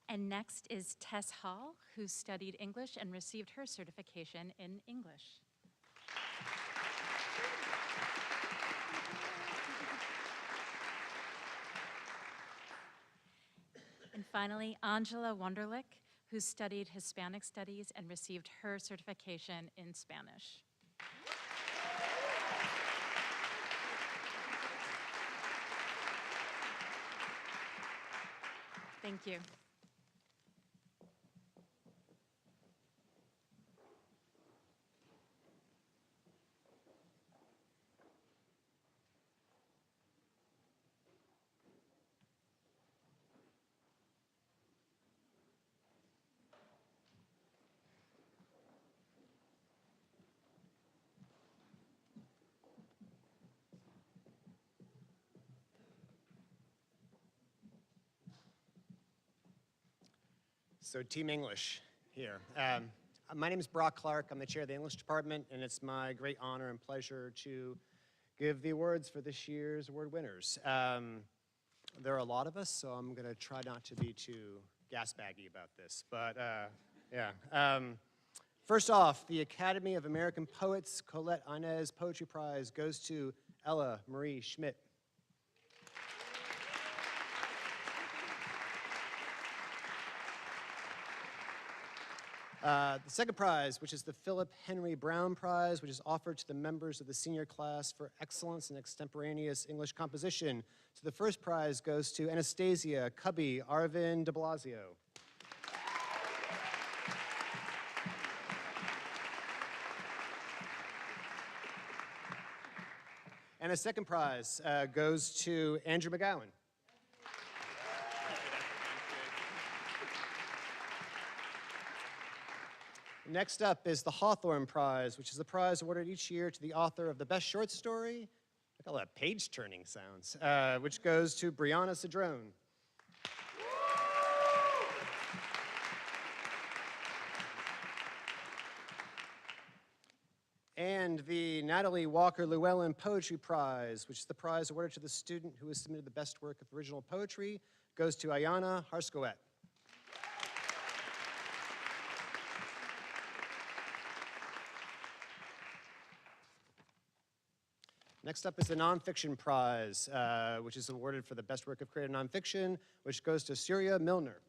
And next is Tess Hall, who studied English and received her certification in English. And finally, Angela Wunderlich, who studied Hispanic Studies and received her certification in Spanish. Thank you. So Team English here. My name is Brock Clark. I'm the chair of the English department, and it's my great honor and pleasure to give the awards for this year's award winners. There are a lot of us, so I'm going to try not to be too gas-baggy about this. But yeah. First off, the Academy of American Poets Colette Inez Poetry Prize goes to Ella Marie Schmidt. The second prize, which is the Philip Henry Brown Prize, which is offered to the members of the senior class for excellence in extemporaneous English composition. So the first prize goes to Anastasia Cubby Arvin de Blasio. And the second prize goes to Andrew McGowan. Next up is the Hawthorne Prize, which is the prize awarded each year to the author of the best short story. I call that page-turning sounds, which goes to Brianna Cedrone. And the Natalie Walker Llewellyn Poetry Prize, which is the prize awarded to the student who has submitted the best work of original poetry, goes to Ayana Harskowet. Next up is the Nonfiction Prize, which is awarded for the best work of creative nonfiction, which goes to Surya Milner.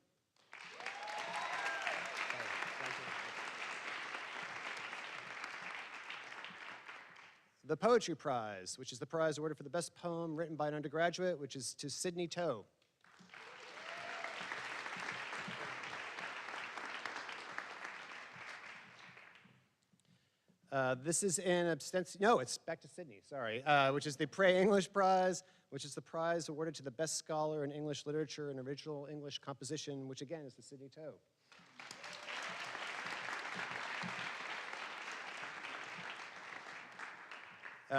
The Poetry Prize, which is the prize awarded for the best poem written by an undergraduate, which is to Sidney Toe. This is an no, it's back to Sidney, sorry, which is the Prey English Prize, which is the prize awarded to the best scholar in English literature and original English composition, which again is the Sidney Toe.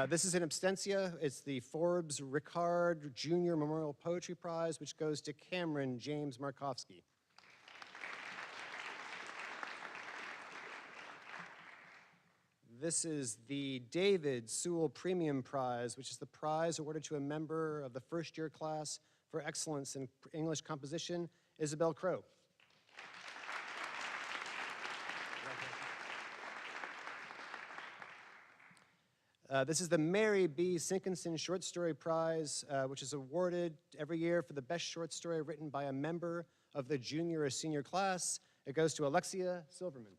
This is in absentia. It's the Forbes Ricard Jr. Memorial Poetry Prize, which goes to Cameron James Markowski. This is the David Sewell Premium Prize, which is the prize awarded to a member of the first-year class for excellence in English composition, Isabel Crow. This is the Mary B. Sinkinson Short Story Prize, which is awarded every year for the best short story written by a member of the junior or senior class. It goes to Alexia Silverman.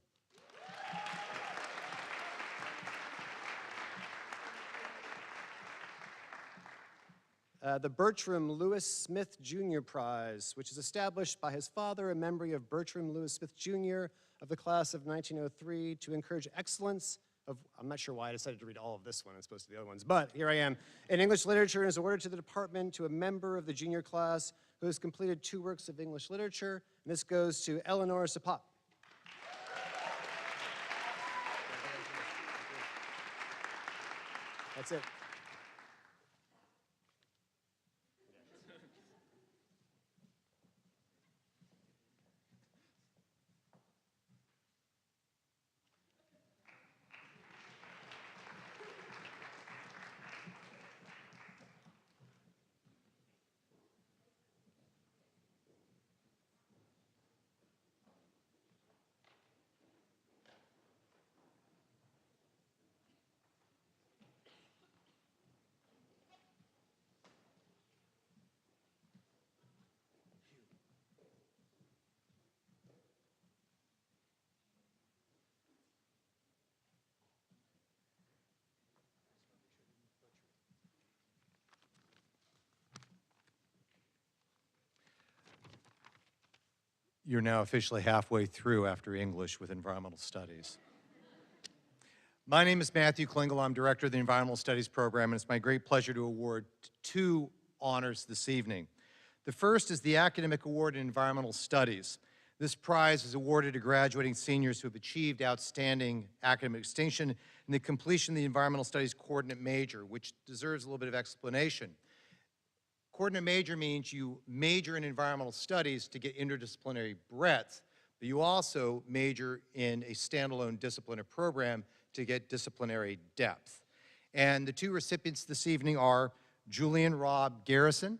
The Bertram Lewis Smith Jr. Prize, which is established by his father in memory of Bertram Lewis Smith Jr. of the class of 1903 to encourage excellence of, I'm not sure why I decided to read all of this one as opposed to the other ones, but here I am. In English literature, and is awarded to the department to a member of the junior class who has completed 2 works of English literature, and this goes to Eleanor Sapop. That's it. You're now officially halfway through after English with environmental studies. My name is Matthew Klingel. I'm director of the Environmental Studies program, and it's my great pleasure to award 2 honors this evening. The first is the Academic Award in Environmental Studies. This prize is awarded to graduating seniors who have achieved outstanding academic distinction in the completion of the Environmental Studies Coordinate Major, which deserves a little bit of explanation. Coordinate major means you major in environmental studies to get interdisciplinary breadth, but you also major in a standalone discipline or program to get disciplinary depth. And the 2 recipients this evening are Julian Rob Garrison.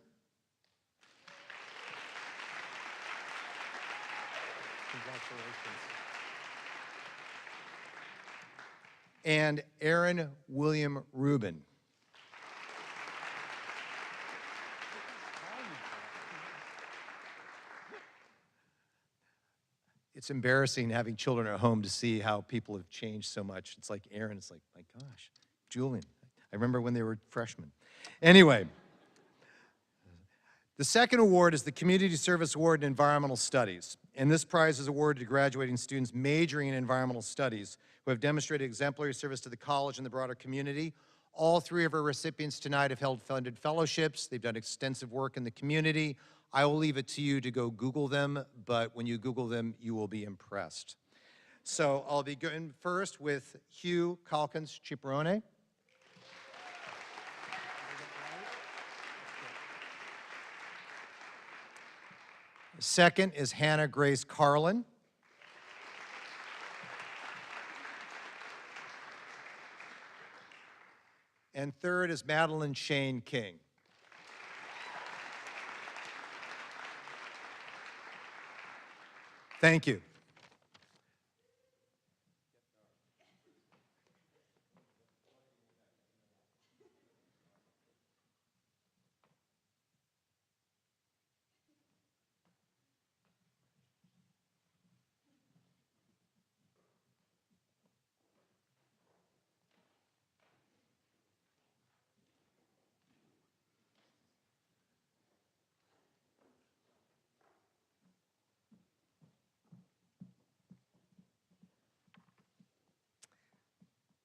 Congratulations. And Aaron William Rubin. It's embarrassing having children at home to see how people have changed so much. It's like Aaron, it's like, my gosh, Julian. I remember when they were freshmen. Anyway, the second award is the Community Service Award in Environmental Studies. And this prize is awarded to graduating students majoring in environmental studies who have demonstrated exemplary service to the college and the broader community. All 3 of our recipients tonight have held funded fellowships. They've done extensive work in the community. I will leave it to you to go Google them, but when you Google them, you will be impressed. So I'll be going first with Hugh Calkins Ciparone. Second is Hannah Grace Carlin. And third is Madeline Shane King. Thank you.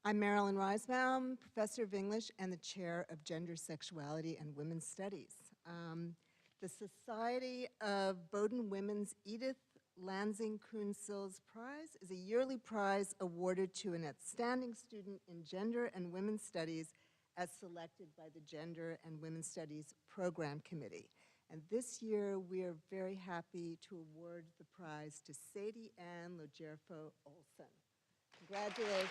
I'm Marilyn Reisbaum, Professor of English and the Chair of Gender, Sexuality, and Women's Studies. The Society of Bowdoin Women's Edith Lansing Kuhn-Sills Prize is a yearly prize awarded to an outstanding student in gender and women's studies as selected by the Gender and Women's Studies Program Committee. And this year, we are very happy to award the prize to Sadie Ann Logerfo Olson. Congratulations.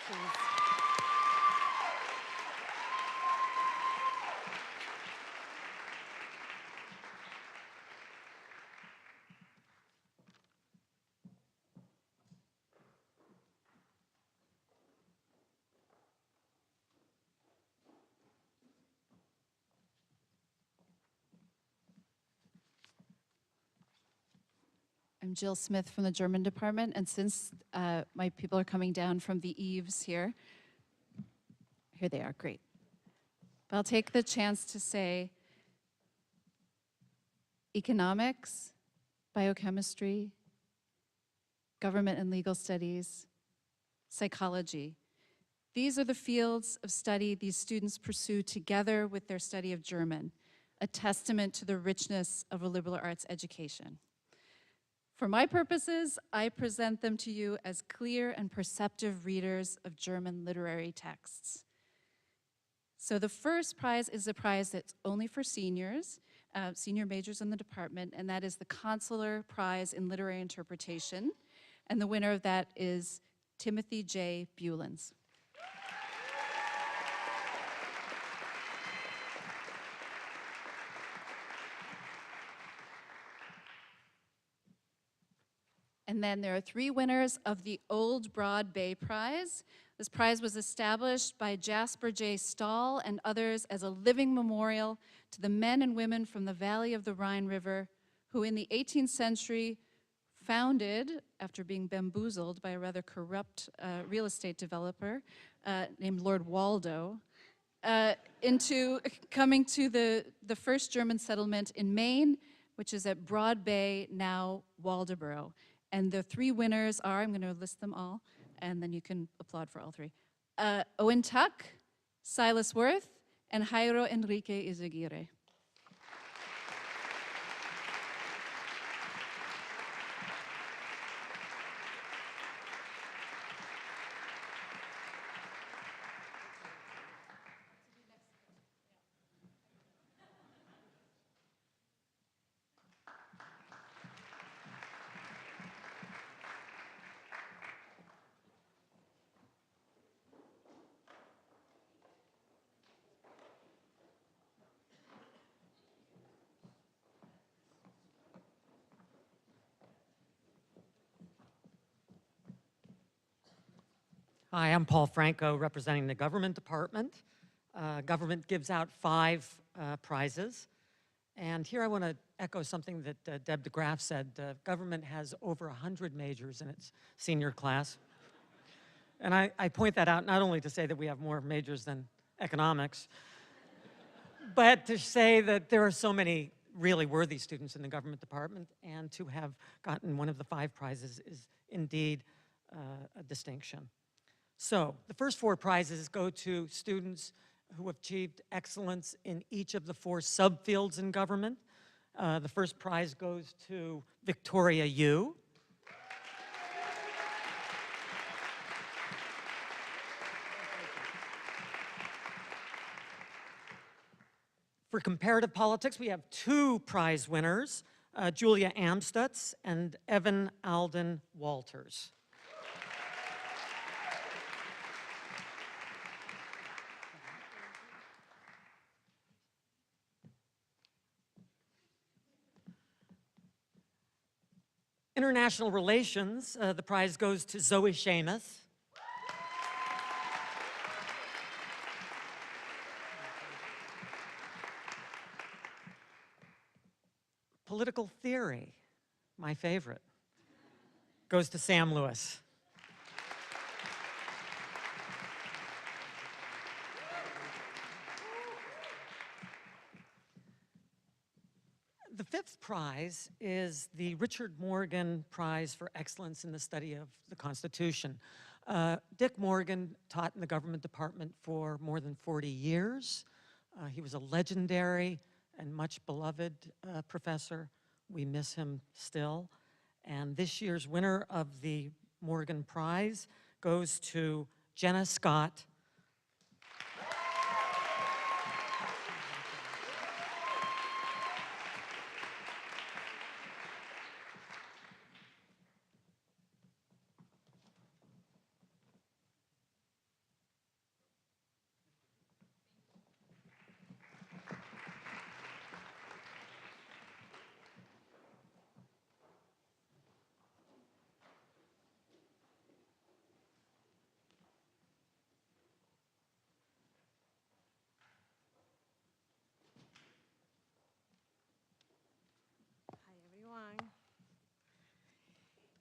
I'm Jill Smith from the German department, and since my people are coming down from the eaves here they are, great. But I'll take the chance to say economics, biochemistry, government and legal studies, psychology. These are the fields of study these students pursue together with their study of German, a testament to the richness of a liberal arts education. For my purposes, I present them to you as clear and perceptive readers of German literary texts. So the first prize is a prize that's only for seniors, senior majors in the department, and that is the Consular Prize in Literary Interpretation. And the winner of that is Timothy J. Bulens. And then there are 3 winners of the Old Broad Bay Prize. This prize was established by Jasper J. Stahl and others as a living memorial to the men and women from the valley of the Rhine River who in the 18th century founded, after being bamboozled by a rather corrupt real estate developer named Lord Waldo, into coming to the first German settlement in Maine, which is at Broad Bay, now Waldoboro. And the 3 winners are, I'm going to list them all, and then you can applaud for all 3. Owen Tuck, Silas Worth, and Jairo Enrique Izaguirre. Hi, I'm Paul Franco, representing the Government Department. Government gives out 5 prizes. And here I want to echo something that Deb DeGraff said. Government has over 100 majors in its senior class. And I point that out not only to say that we have more majors than economics, but to say that there are so many really worthy students in the Government Department, and to have gotten one of the 5 prizes is indeed a distinction. So the first 4 prizes go to students who have achieved excellence in each of the 4 subfields in government. The first prize goes to Victoria Yu. For comparative politics, we have 2 prize winners, Julia Amstutz and Evan Alden Walters. International Relations, the prize goes to Zoe Seamus. Political Theory, my favorite, goes to Sam Lewis. The 5th prize is the Richard Morgan Prize for Excellence in the Study of the Constitution. Dick Morgan taught in the government department for more than 40 years. He was a legendary and much beloved professor. We miss him still. And this year's winner of the Morgan Prize goes to Jenna Scott.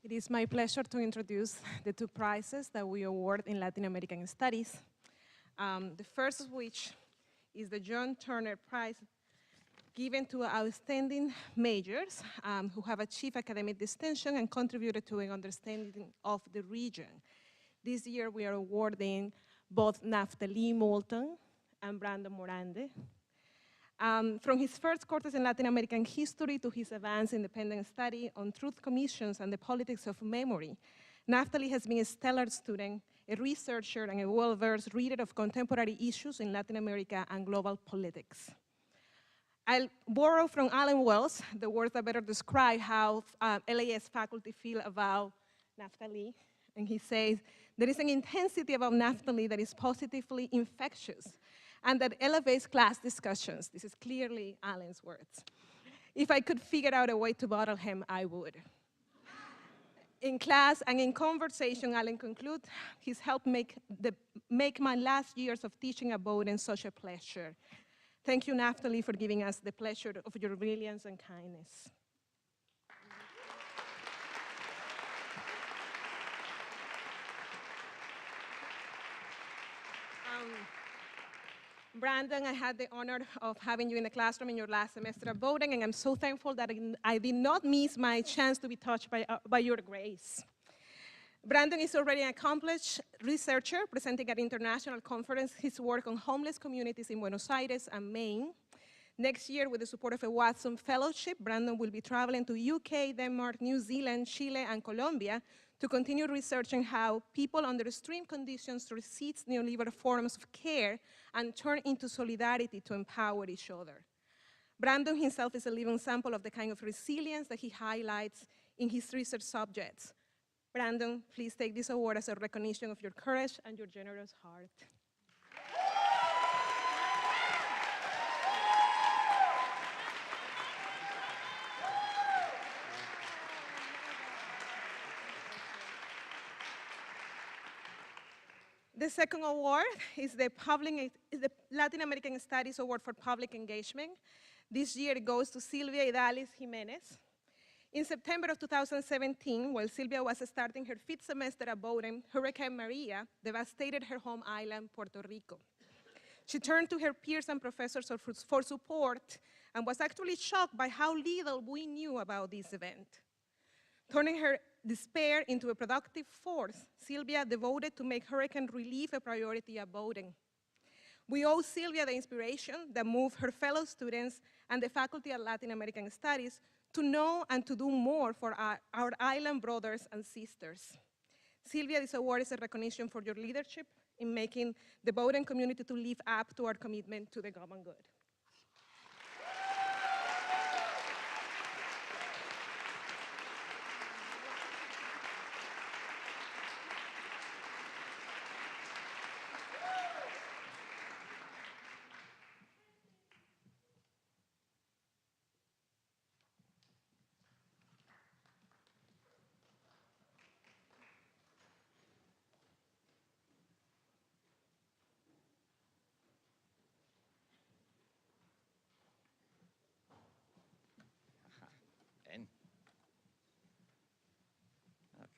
It is my pleasure to introduce the two prizes that we award in Latin American Studies. The first of which is the John Turner Prize, given to outstanding majors who have achieved academic distinction and contributed to an understanding of the region. This year we are awarding both Naftali Moulton and Brandon Morande. From his first courses in Latin American history to his advanced independent study on truth commissions and the politics of memory, Naftali has been a stellar student, a researcher, and a well-versed reader of contemporary issues in Latin America and global politics. I'll borrow from Alan Wells the words that better describe how LAS faculty feel about Naftali. And he says, there is an intensity about Naftali that is positively infectious and that elevates class discussions. This is clearly Alan's words. If I could figure out a way to bottle him, I would. In class and in conversation, Alan concludes, he's helped make my last years of teaching at Bowdoin such a pleasure. Thank you, Naftali, for giving us the pleasure of your brilliance and kindness. Brandon, I had the honor of having you in the classroom in your last semester at Bowdoin, and I'm so thankful that I did not miss my chance to be touched by your grace. Brandon is already an accomplished researcher presenting at international conference his work on homeless communities in Buenos Aires and Maine. Next year, with the support of a Watson Fellowship, Brandon will be traveling to UK, Denmark, New Zealand, Chile, and Colombia to continue researching how people under extreme conditions resist neoliberal forms of care and turn into solidarity to empower each other. Brandon himself is a living sample of the kind of resilience that he highlights in his research subjects. Brandon, please take this award as a recognition of your courage and your generous heart. The second award is the Latin American Studies Award for Public Engagement. This year it goes to Silvia Idalis Jimenez. In September of 2017, while Silvia was starting her 5th semester at Bowdoin, Hurricane Maria devastated her home island, Puerto Rico. She turned to her peers and professors for support and was actually shocked by how little we knew about this event. Turning her despair into a productive force, Silvia devoted to make hurricane relief a priority at Bowdoin. We owe Silvia the inspiration that moved her fellow students and the faculty at Latin American Studies to know and to do more for our island brothers and sisters. Silvia, this award is a recognition for your leadership in making the Bowdoin community to live up to our commitment to the common good.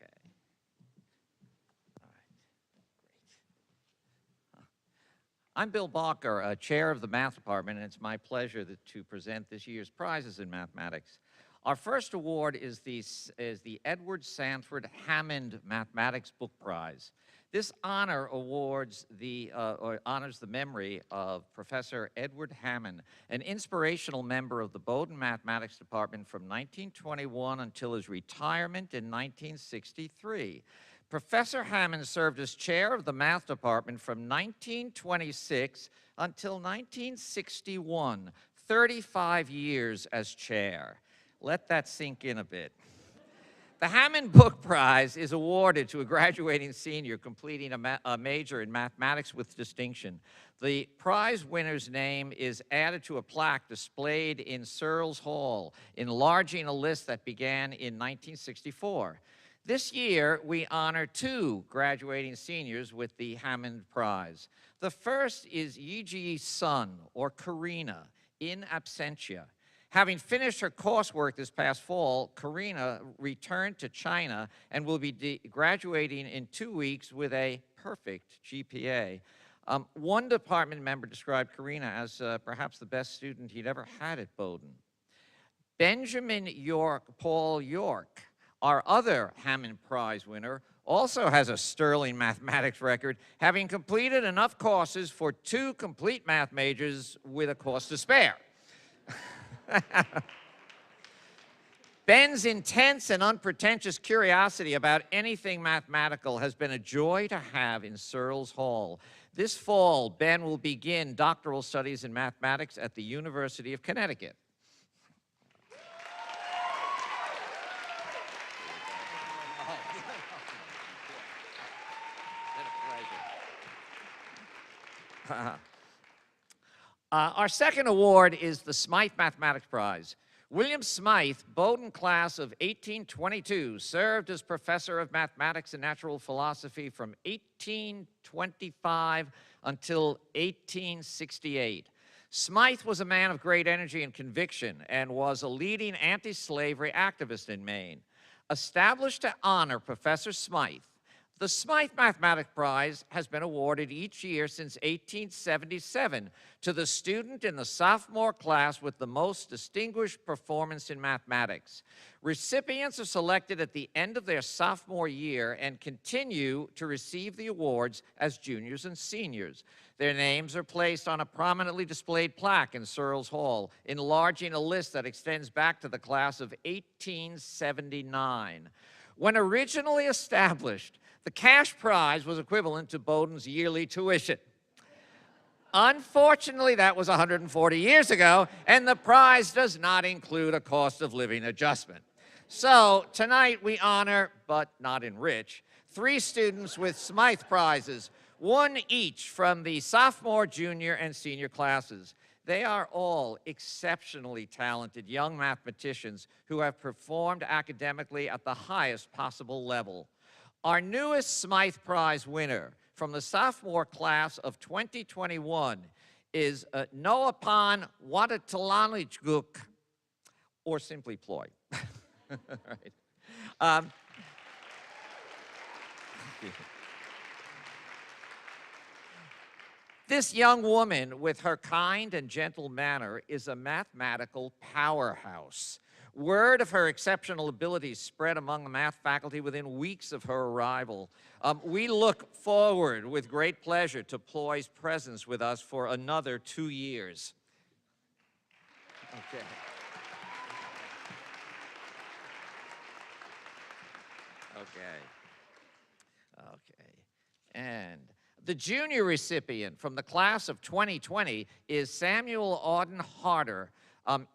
Okay. All right. Great. I'm Bill Balker, chair of the math department, and it's my pleasure to present this year's prizes in mathematics. Our first award is the Edward Sanford Hammond Mathematics Book Prize. This honor awards or honors the memory of Professor Edward Hammond, an inspirational member of the Bowdoin Mathematics Department from 1921 until his retirement in 1963. Professor Hammond served as chair of the math department from 1926 until 1961, 35 years as chair. Let that sink in a bit. The Hammond Book Prize is awarded to a graduating senior completing a major in mathematics with distinction. The prize winner's name is added to a plaque displayed in Searles Hall, enlarging a list that began in 1964. This year, we honor 2 graduating seniors with the Hammond Prize. The first is Yi Sun, or Karina, in absentia. Having finished her coursework this past fall, Karina returned to China and will be graduating in 2 weeks with a perfect GPA. One department member described Karina as perhaps the best student he'd ever had at Bowdoin. Benjamin Paul York, our other Hammond Prize winner, also has a sterling mathematics record, having completed enough courses for 2 complete math majors with a course to spare. Ben's intense and unpretentious curiosity about anything mathematical has been a joy to have in Searles Hall. This fall, Ben will begin doctoral studies in mathematics at the University of Connecticut. Our second award is the Smythe Mathematics Prize. William Smythe, Bowdoin class of 1822, served as professor of mathematics and natural philosophy from 1825 until 1868. Smythe was a man of great energy and conviction and was a leading anti-slavery activist in Maine. Established to honor Professor Smythe, the Smythe Mathematics Prize has been awarded each year since 1877 to the student in the sophomore class with the most distinguished performance in mathematics. Recipients are selected at the end of their sophomore year and continue to receive the awards as juniors and seniors. Their names are placed on a prominently displayed plaque in Searles Hall, enlarging a list that extends back to the class of 1879. When originally established, the cash prize was equivalent to Bowdoin's yearly tuition. Unfortunately, that was 140 years ago, and the prize does not include a cost of living adjustment. So tonight we honor, but not enrich, 3 students with Smythe Prizes, 1 each from the sophomore, junior, and senior classes. They are all exceptionally talented young mathematicians who have performed academically at the highest possible level. Our newest Smythe Prize winner from the sophomore class of 2021 is Noapan Wadatalanijguk, or simply Ploy. Right. This young woman, with her kind and gentle manner, is a mathematical powerhouse. Word of her exceptional abilities spread among the math faculty within weeks of her arrival. We look forward with great pleasure to Ploy's presence with us for another 2 years. Okay. Okay. And the junior recipient from the class of 2020 is Samuel Auden Harder,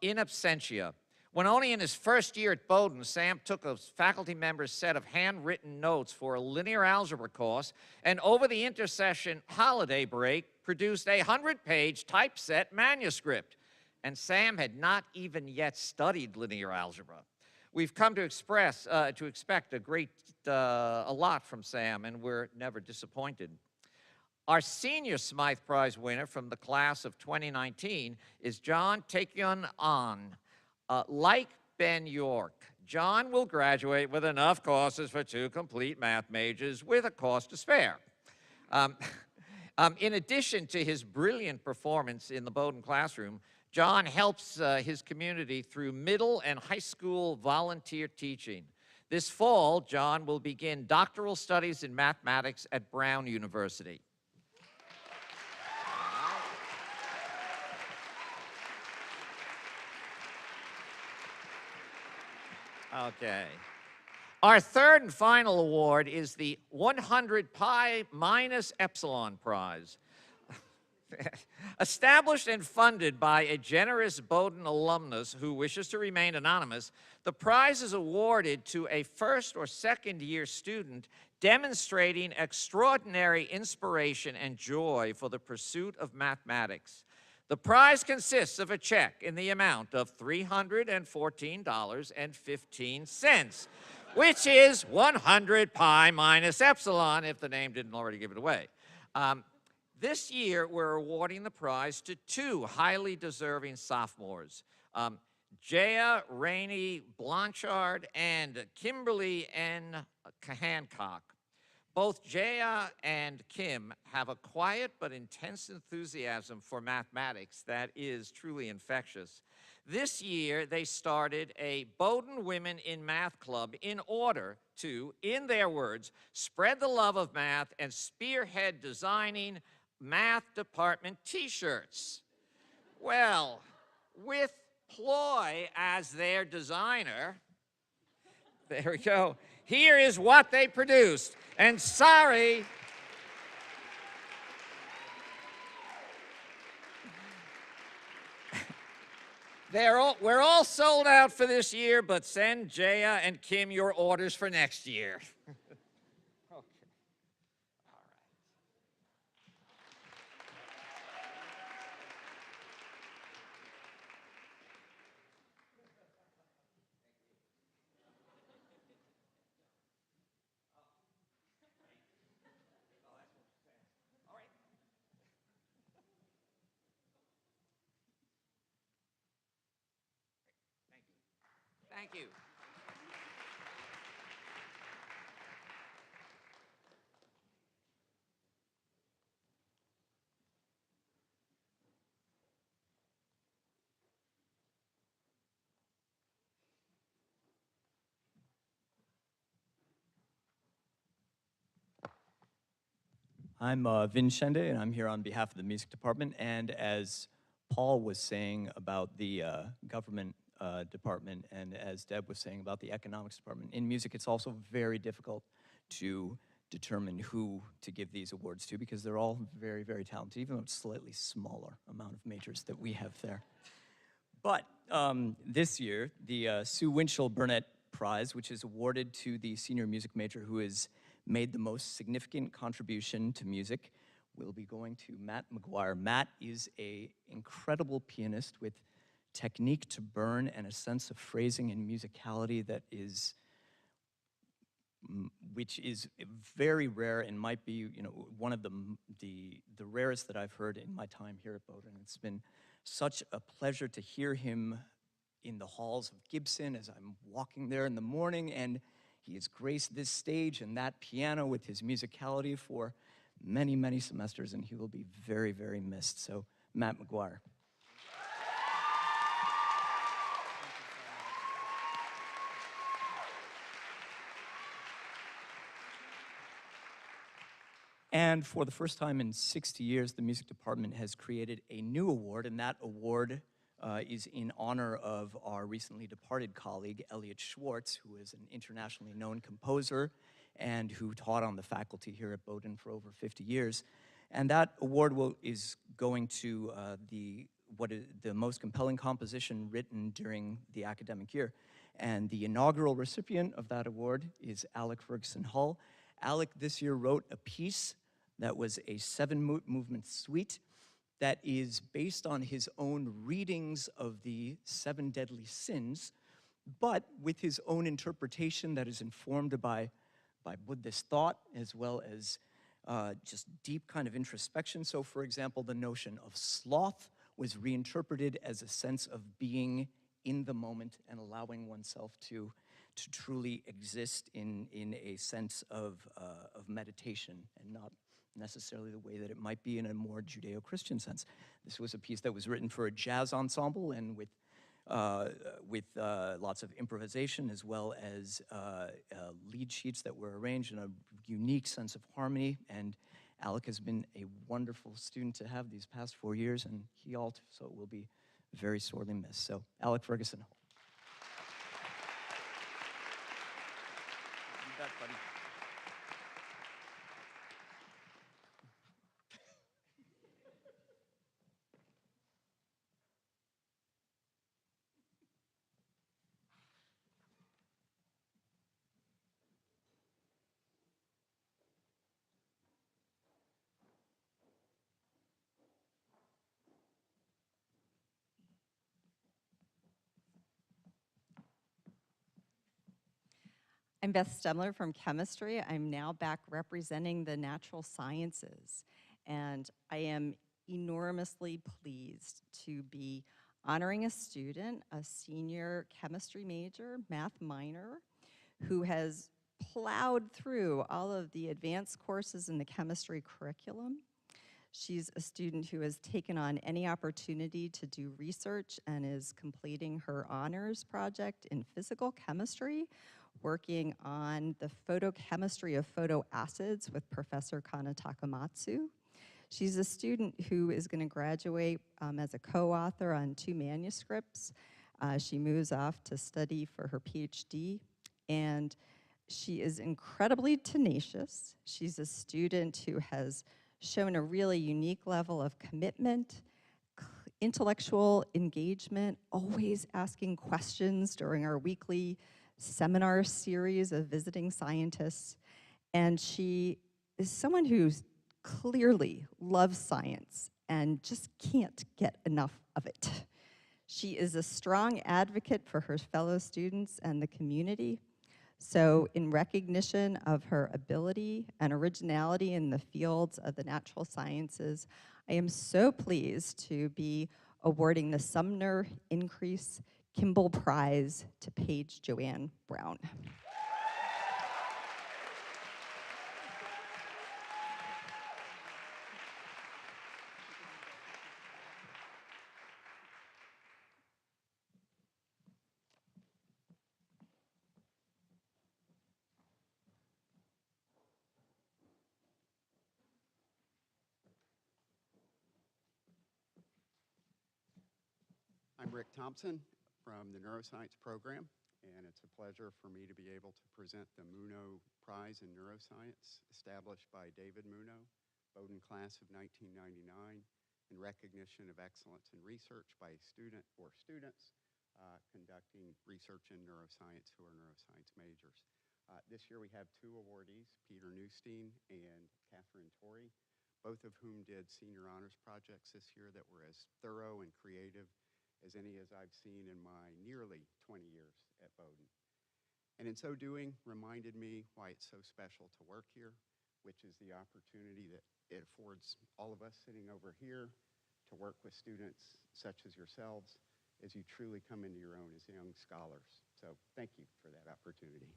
in absentia. When only in his first year at Bowdoin, Sam took a faculty member's set of handwritten notes for a linear algebra course, and over the intersession holiday break, produced a 100-page typeset manuscript. And Sam had not even yet studied linear algebra. We've come to expect a lot from Sam, and we're never disappointed. Our senior Smythe Prize winner from the class of 2019 is John Taekyon An. Like Ben York, John will graduate with enough courses for 2 complete math majors with a course to spare. In addition to his brilliant performance in the Bowdoin classroom, John helps his community through middle and high school volunteer teaching. This fall, John will begin doctoral studies in mathematics at Brown University. Okay. Our third and final award is the 100 Pi minus Epsilon Prize. Established and funded by a generous Bowdoin alumnus who wishes to remain anonymous, the prize is awarded to a first or second year student demonstrating extraordinary inspiration and joy for the pursuit of mathematics. The prize consists of a check in the amount of $314.15, which is 100 pi minus epsilon, if the name didn't already give it away. This year, we're awarding the prize to two highly deserving sophomores, Jaya Rainey Blanchard and Kimberly N. Hancock. Both Jaya and Kim have a quiet but intense enthusiasm for mathematics that is truly infectious. This year, they started a Bowdoin Women in Math Club in order to, in their words, spread the love of math and spearhead designing math department t-shirts. Well, with Ploy as their designer, there we go. Here is what they produced. And sorry, we're all sold out for this year, but send Jaya and Kim your orders for next year. Thank you. I'm Vin Shende, and I'm here on behalf of the music department. And as Paul was saying about the government department, and as Deb was saying about the economics department, in music it's also very difficult to determine who to give these awards to, because they're all very, very talented, even though it's a slightly smaller amount of majors that we have there. But this year, the Sue Winchell Burnett Prize, which is awarded to the senior music major who has made the most significant contribution to music, will be going to Matt McGuire. Matt is an incredible pianist with technique to burn and a sense of phrasing and musicality that is, which is very rare and might be, you know, one of the rarest that I've heard in my time here at Bowdoin. It's been such a pleasure to hear him in the halls of Gibson as I'm walking there in the morning, and he has graced this stage and that piano with his musicality for many, many semesters, and he will be very, very missed. So, Matt McGuire. And for the first time in 60 years, the music department has created a new award, and that award is in honor of our recently departed colleague, Elliot Schwartz, who is an internationally known composer and who taught on the faculty here at Bowdoin for over 50 years. And that award is going to the most compelling composition written during the academic year. And the inaugural recipient of that award is Alec Ferguson Hull. Alec this year wrote a piece that was a 7-movement suite that is based on his own readings of the 7 deadly sins, but with his own interpretation that is informed by Buddhist thought, as well as just deep kind of introspection. So, for example, the notion of sloth was reinterpreted as a sense of being in the moment and allowing oneself to truly exist in a sense of meditation, and not necessarily the way that it might be in a more Judeo-Christian sense. This was a piece that was written for a jazz ensemble and with with lots of improvisation as well as lead sheets that were arranged in a unique sense of harmony. And Alec has been a wonderful student to have these past 4 years, and he also will be very sorely missed. So, Alec Ferguson. You bet, buddy. I'm Beth Stemler from chemistry. I'm now back representing the natural sciences, and I am enormously pleased to be honoring a student, a senior chemistry major, math minor, who has plowed through all of the advanced courses in the chemistry curriculum. She's a student who has taken on any opportunity to do research and is completing her honors project in physical chemistry, working on the photochemistry of photoacids with Professor Kana Takamatsu. She's a student who is going to graduate as a co-author on 2 manuscripts. She moves off to study for her PhD, and she is incredibly tenacious. She's a student who has shown a really unique level of commitment, intellectual engagement, always asking questions during our weekly seminar series of visiting scientists. And she is someone who clearly loves science and just can't get enough of it. She is a strong advocate for her fellow students and the community. So in recognition of her ability and originality in the fields of the natural sciences, I am so pleased to be awarding the Sumner Increase Kimball Prize to Paige Joanne Brown. I'm Rick Thompson from the Neuroscience program, and it's a pleasure for me to be able to present the Muno Prize in Neuroscience, established by David Muno, Bowdoin class of 1999, in recognition of excellence in research by a student or students conducting research in neuroscience who are neuroscience majors. This year we have 2 awardees, Peter Newstein and Catherine Torrey, both of whom did senior honors projects this year that were as thorough and creative as any as I've seen in my nearly 20 years at Bowdoin. And in so doing, reminded me why it's so special to work here, which is the opportunity that it affords all of us sitting over here to work with students such as yourselves as you truly come into your own as young scholars. So thank you for that opportunity.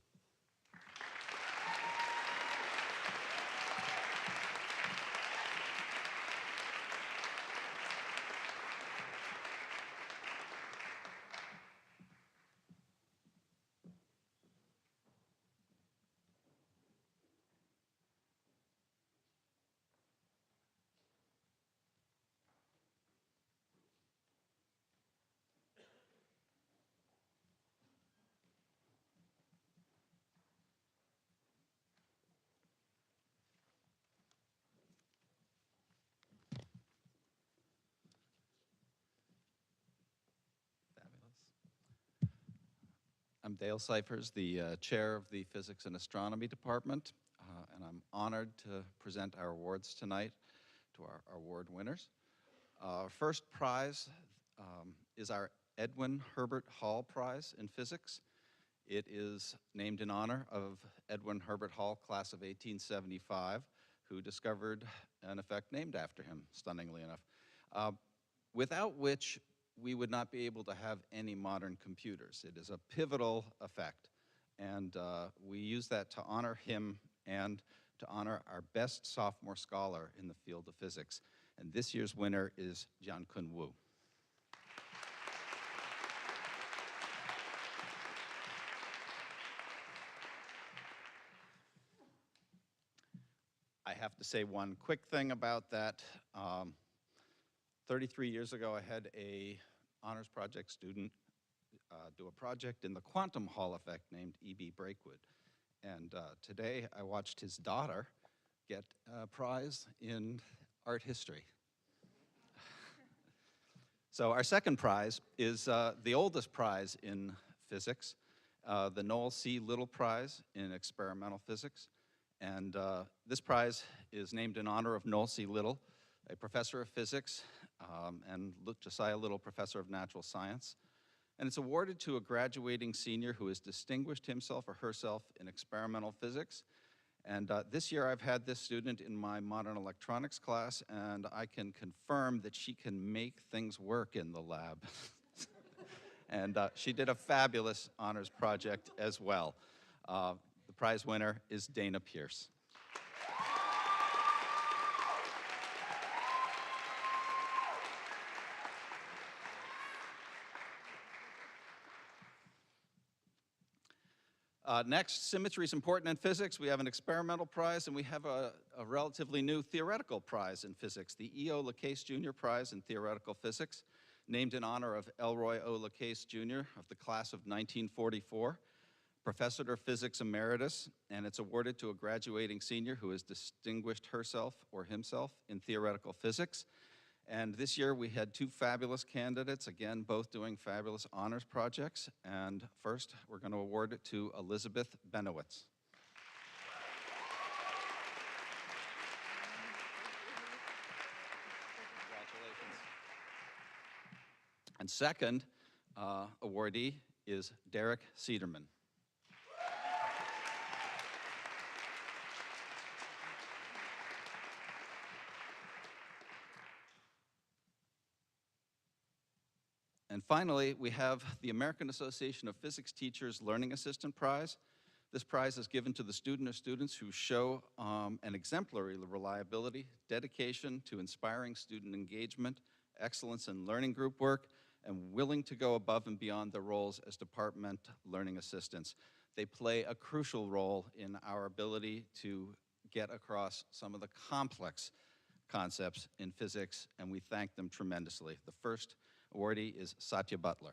I'm Dale Cyphers, the chair of the Physics and Astronomy Department, and I'm honored to present our awards tonight to our award winners. Our first prize is our Edwin Herbert Hall Prize in Physics. It is named in honor of Edwin Herbert Hall, class of 1875, who discovered an effect named after him, stunningly enough, without which we would not be able to have any modern computers. It is a pivotal effect, and we use that to honor him and to honor our best sophomore scholar in the field of physics. And this year's winner is Jiankun Wu. have to say one quick thing about that. 33 years ago, I had a honors project student do a project in the quantum Hall effect named E.B. Brakewood. And today I watched his daughter get a prize in art history. So our second prize is the oldest prize in physics, the Noel C. Little Prize in Experimental Physics. And this prize is named in honor of Noel C. Little, a professor of physics, and Josiah Little, professor of natural science. And it's awarded to a graduating senior who has distinguished himself or herself in experimental physics. And this year I've had this student in my modern electronics class, and I can confirm that she can make things work in the lab. And she did a fabulous honors project as well. The prize winner is Dana Pierce. Next, symmetry is important in physics. We have an experimental prize, and we have a relatively new theoretical prize in physics, the E.O. Lacase Jr. Prize in Theoretical Physics, named in honor of Elroy O. Lacase Jr. of the class of 1944, professor of physics emeritus, and it's awarded to a graduating senior who has distinguished herself or himself in theoretical physics. And this year we had two fabulous candidates, again, both doing fabulous honors projects. And first, we're going to award it to Elizabeth Benowitz. Congratulations. And second awardee is Derek Cederman. And finally, we have the American Association of Physics Teachers Learning Assistant Prize. This prize is given to the student or students who show an exemplary reliability, dedication to inspiring student engagement, excellence in learning group work, and willing to go above and beyond their roles as department learning assistants. They play a crucial role in our ability to get across some of the complex concepts in physics, and we thank them tremendously. The first awardee is Satya Butler.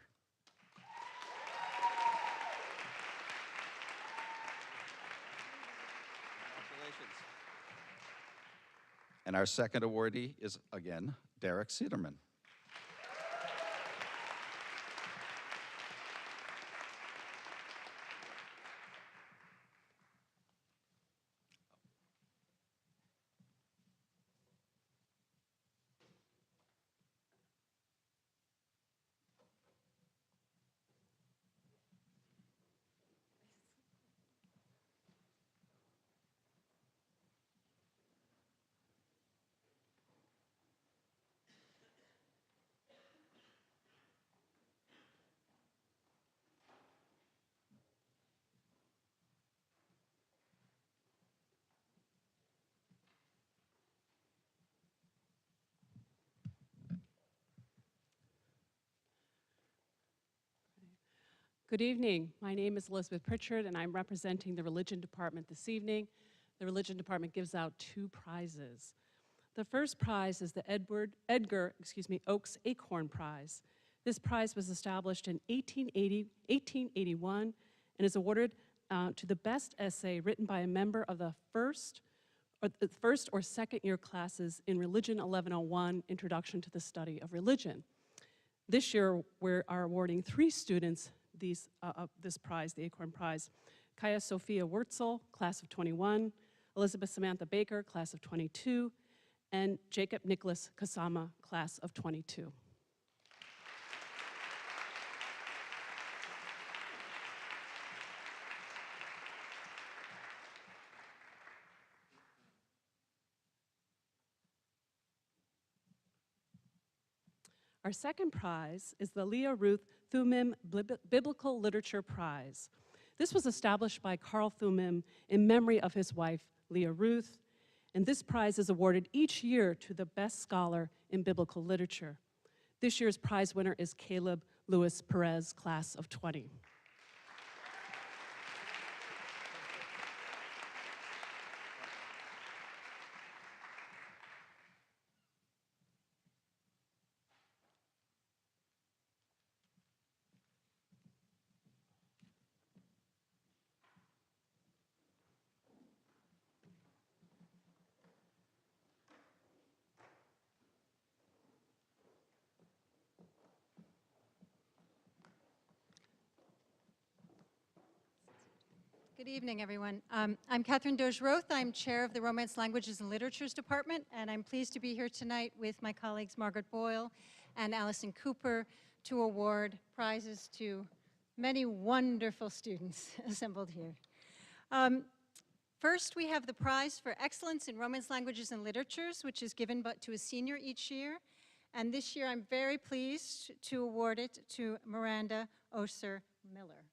Congratulations. And our second awardee is, again, Derek Cederman. Good evening. My name is Elizabeth Pritchard, and I'm representing the Religion Department this evening. The Religion Department gives out two prizes. The first prize is the Edgar Oakes Acorn Prize. This prize was established in 1881 and is awarded to the best essay written by a member of the first or second year classes in Religion 1101, Introduction to the Study of Religion. This year, we are awarding 3 students this prize, the Acorn Prize. Kaya Sophia Wurtzel, class of 21, Elizabeth Samantha Baker, class of 22, and Jacob Nicholas Kasama, class of 22. Our second prize is the Leah Ruth Thummim Biblical Literature Prize. This was established by Carl Thummim in memory of his wife, Leah Ruth, and this prize is awarded each year to the best scholar in biblical literature. This year's prize winner is Caleb Lewis Perez, class of 20. Good evening, everyone. I'm Catherine Doge-Roth. I'm chair of the Romance Languages and Literatures Department, and I'm pleased to be here tonight with my colleagues Margaret Boyle and Allison Cooper to award prizes to many wonderful students assembled here. First, we have the prize for excellence in Romance Languages and Literatures, which is given to a senior each year. And this year, I'm very pleased to award it to Miranda Oser Miller.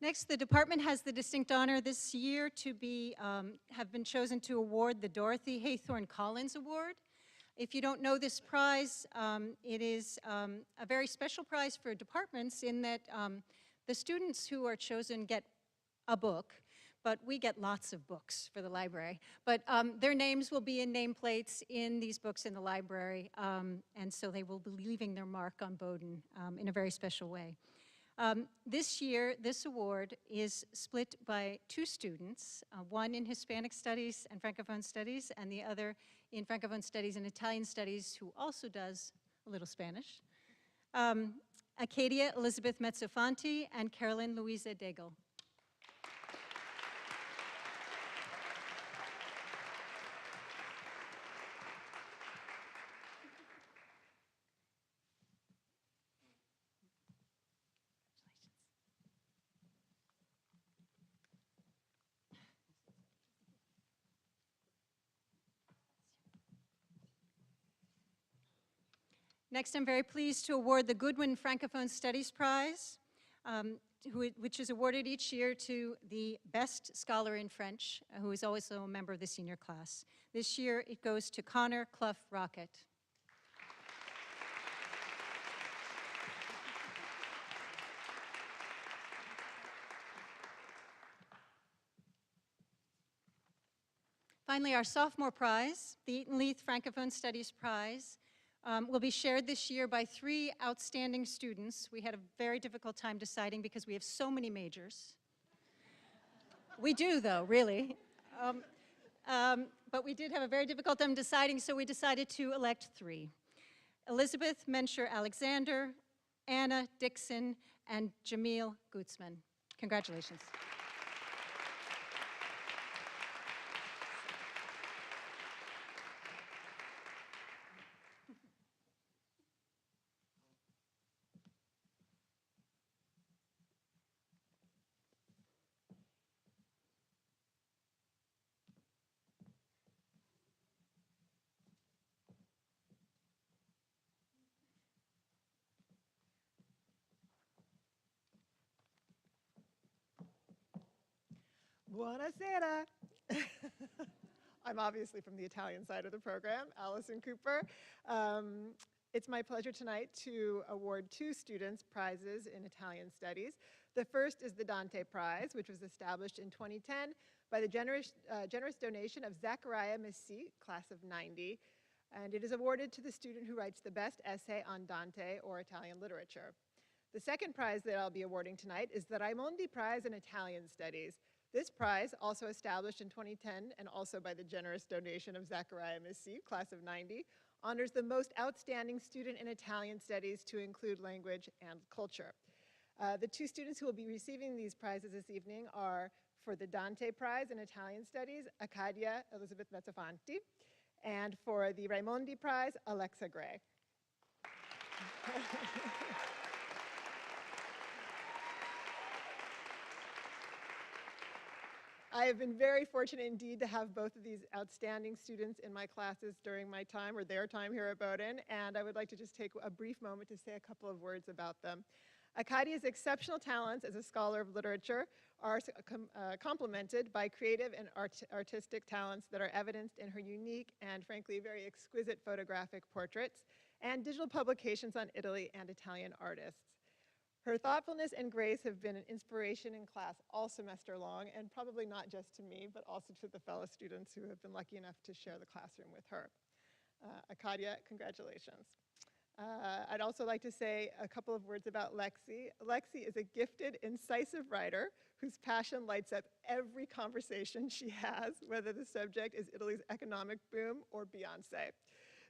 Next, the department has the distinct honor this year to have been chosen to award the Dorothy Haythorne Collins Award. If you don't know this prize, it is a very special prize for departments in that the students who are chosen get a book, but we get lots of books for the library. But their names will be in nameplates in these books in the library, and so they will be leaving their mark on Bowdoin in a very special way. This year, this award is split by two students, one in Hispanic Studies and Francophone Studies, and the other in Francophone Studies and Italian Studies, who also does a little Spanish. Acadia Elizabeth Mezzofanti and Carolyn Louisa Daigle. Next, I'm very pleased to award the Goodwin Francophone Studies Prize, which is awarded each year to the best scholar in French, who is also a member of the senior class. This year, it goes to Connor Clough Rocket. Finally, our sophomore prize, the Eaton Leith Francophone Studies Prize, will be shared this year by three outstanding students. We had a very difficult time deciding because we have so many majors. We do, though, really. But we did have a very difficult time deciding, so we decided to elect three. Elizabeth Mensher-Alexander, Anna Dixon, and Jamil Gutzman. Congratulations. Buonasera. I'm obviously from the Italian side of the program, Allison Cooper. It's my pleasure tonight to award two students prizes in Italian studies. The first is the Dante Prize, which was established in 2010 by the generous donation of Zachariah Messi, class of 90. And it is awarded to the student who writes the best essay on Dante or Italian literature. The second prize that I'll be awarding tonight is the Raimondi Prize in Italian Studies. This prize, also established in 2010 and also by the generous donation of Zachariah Messi, class of 90, honors the most outstanding student in Italian studies to include language and culture. The two students who will be receiving these prizes this evening are, for the Dante Prize in Italian Studies, Acadia Elizabeth Mezzofanti, and for the Raimondi Prize, Alexa Gray. I have been very fortunate indeed to have both of these outstanding students in my classes during my time, or their time here at Bowdoin, and I would like to just take a brief moment to say a couple of words about them. Acadia's exceptional talents as a scholar of literature are complemented by creative and artistic talents that are evidenced in her unique and frankly very exquisite photographic portraits and digital publications on Italy and Italian artists. Her thoughtfulness and grace have been an inspiration in class all semester long, and probably not just to me, but also to the fellow students who have been lucky enough to share the classroom with her. Acadia, congratulations. I'd also like to say a couple of words about Lexi. Lexi is a gifted, incisive writer whose passion lights up every conversation she has, whether the subject is Italy's economic boom or Beyonce.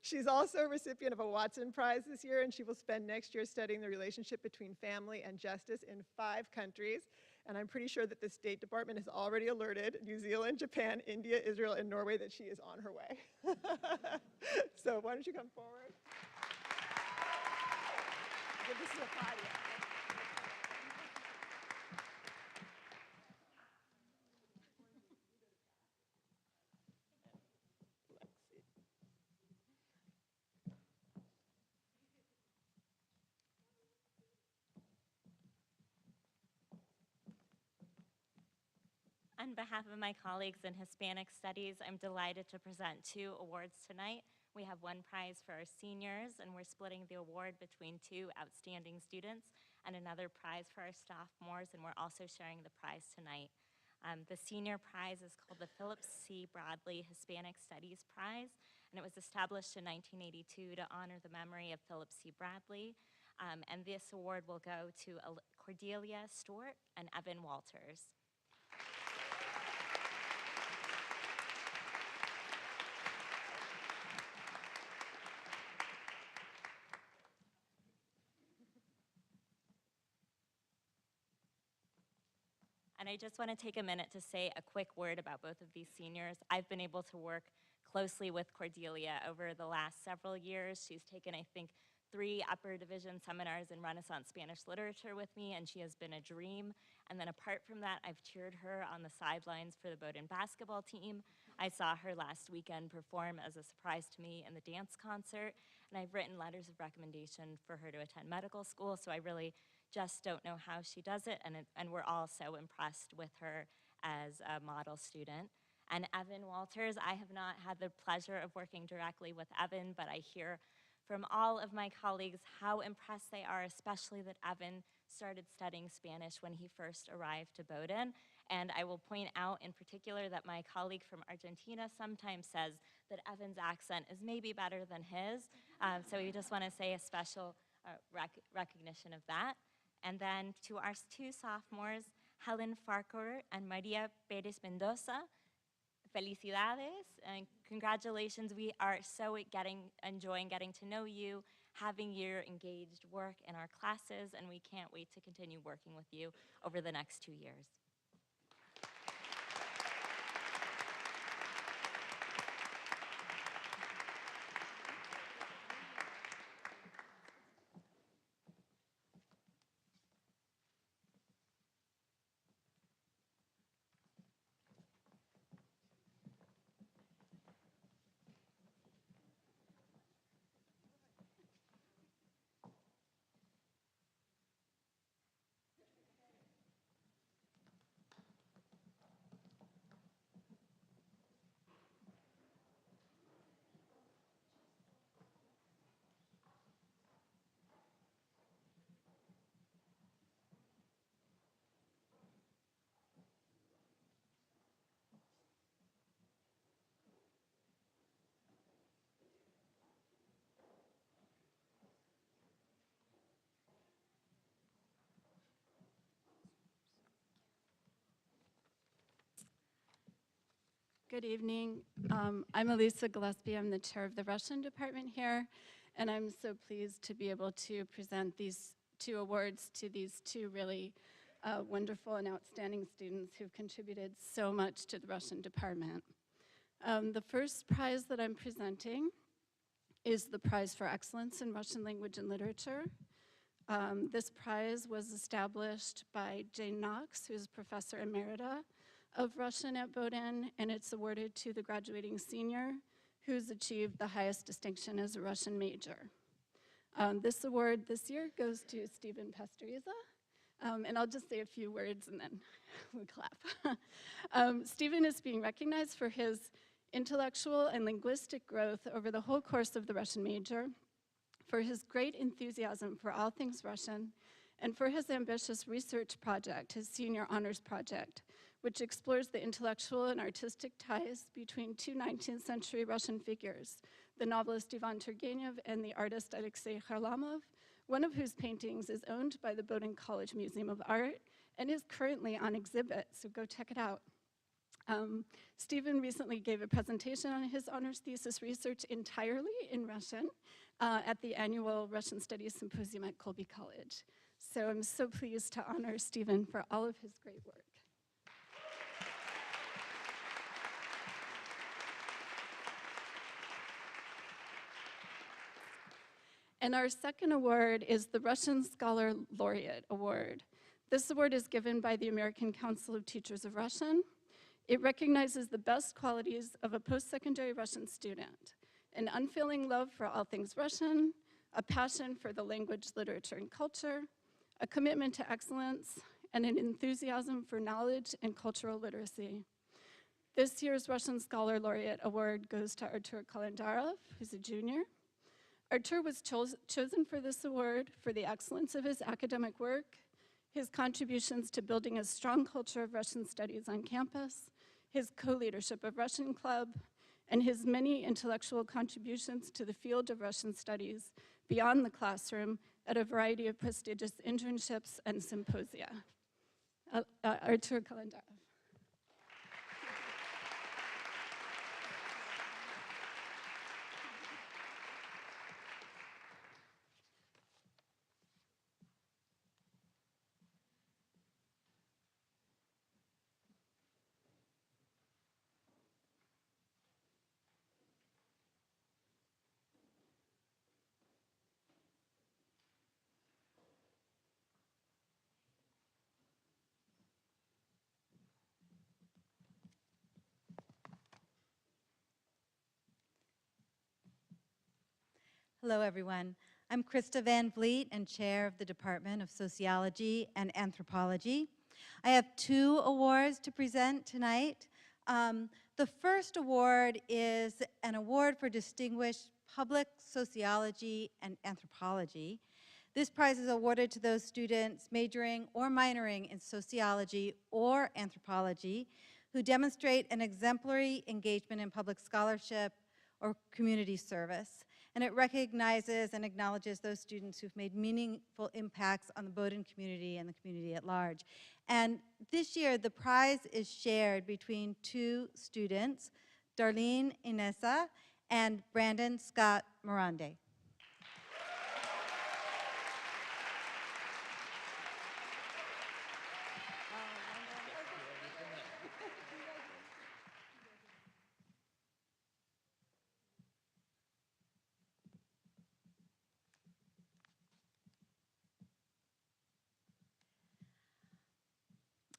She's also a recipient of a Watson Prize this year, and she will spend next year studying the relationship between family and justice in 5 countries. And I'm pretty sure that the State Department has already alerted New Zealand, Japan, India, Israel, and Norway that she is on her way. So why don't you come forward? This is a party. On behalf of my colleagues in Hispanic Studies, I'm delighted to present 2 awards tonight. We have 1 prize for our seniors, and we're splitting the award between 2 outstanding students, and another prize for our sophomores, and we're also sharing the prize tonight. The senior prize is called the Philip C. Bradley Hispanic Studies Prize, and it was established in 1982 to honor the memory of Philip C. Bradley. And this award will go to Cordelia Stewart and Evan Walters. And I just want to take a minute to say a quick word about both of these seniors. I've been able to work closely with Cordelia over the last several years. She's taken, I think, 3 upper division seminars in Renaissance Spanish literature with me, and she has been a dream. And then apart from that, I've cheered her on the sidelines for the Bowdoin basketball team. I saw her last weekend perform as a surprise to me in the dance concert, and I've written letters of recommendation for her to attend medical school, so I really just don't know how she does it, and we're all so impressed with her as a model student. And Evan Walters, I have not had the pleasure of working directly with Evan, but I hear from all of my colleagues how impressed they are, especially that Evan started studying Spanish when he first arrived to Bowdoin. And I will point out in particular that my colleague from Argentina sometimes says that Evan's accent is maybe better than his. So we just want to say a special recognition of that. And then to our 2 sophomores, Helen Farquhar and Maria Perez Mendoza, felicidades and congratulations. We are so enjoying getting to know you, having your engaged work in our classes, and we can't wait to continue working with you over the next 2 years. Good evening. I'm Elisa Gillespie. I'm the chair of the Russian department here, and I'm so pleased to be able to present these 2 awards to these 2 really wonderful and outstanding students who've contributed so much to the Russian department. The first prize that I'm presenting is the Prize for Excellence in Russian Language and Literature. This prize was established by Jane Knox, who's Professor Emerita of Russian at Bowdoin, and it's awarded to the graduating senior who's achieved the highest distinction as a Russian major. This award this year goes to Stephen Pastoriza, and I'll just say a few words and then we'll clap. Stephen is being recognized for his intellectual and linguistic growth over the whole course of the Russian major, for his great enthusiasm for all things Russian, and for his ambitious research project, his senior honors project, which explores the intellectual and artistic ties between 2 19th century Russian figures, the novelist Ivan Turgenev, and the artist Alexei Kharlamov, one of whose paintings is owned by the Bowdoin College Museum of Art and is currently on exhibit, so go check it out. Stephen recently gave a presentation on his honors thesis research entirely in Russian at the annual Russian Studies Symposium at Colby College. So I'm so pleased to honor Stephen for all of his great work. And our second award is the Russian Scholar Laureate Award. This award is given by the American Council of Teachers of Russian. It recognizes the best qualities of a post-secondary Russian student: an unfailing love for all things Russian, a passion for the language, literature, and culture, a commitment to excellence, and an enthusiasm for knowledge and cultural literacy. This year's Russian Scholar Laureate Award goes to Artur Kalendarov, who's a junior. Artur was chosen for this award for the excellence of his academic work, his contributions to building a strong culture of Russian studies on campus, his co-leadership of Russian Club, and his many intellectual contributions to the field of Russian studies beyond the classroom at a variety of prestigious internships and symposia. Artur Kalendarov. Hello, everyone. I'm Krista Van Vliet and chair of the Department of Sociology and Anthropology. I have 2 awards to present tonight. The first award is an award for distinguished public sociology and anthropology. This prize is awarded to those students majoring or minoring in sociology or anthropology who demonstrate an exemplary engagement in public scholarship or community service. And it recognizes and acknowledges those students who've made meaningful impacts on the Bowdoin community and the community at large. And this year, the prize is shared between 2 students, Darlene Inessa and Brandon Scott Morande.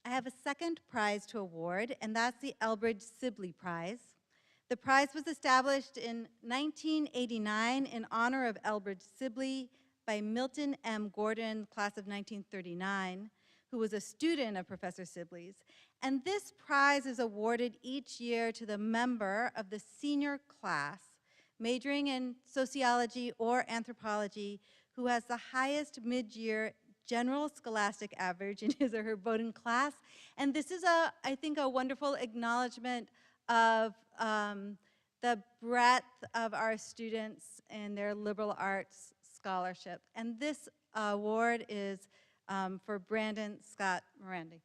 I have a second prize to award, and that's the Elbridge Sibley Prize. The prize was established in 1989 in honor of Elbridge Sibley by Milton M. Gordon, class of 1939, who was a student of Professor Sibley's. And this prize is awarded each year to the member of the senior class majoring in sociology or anthropology who has the highest mid-year general scholastic average in his or her Bowdoin class. And this is, I think, a wonderful acknowledgement of the breadth of our students and their liberal arts scholarship. And this award is for Brandon Scott Morande.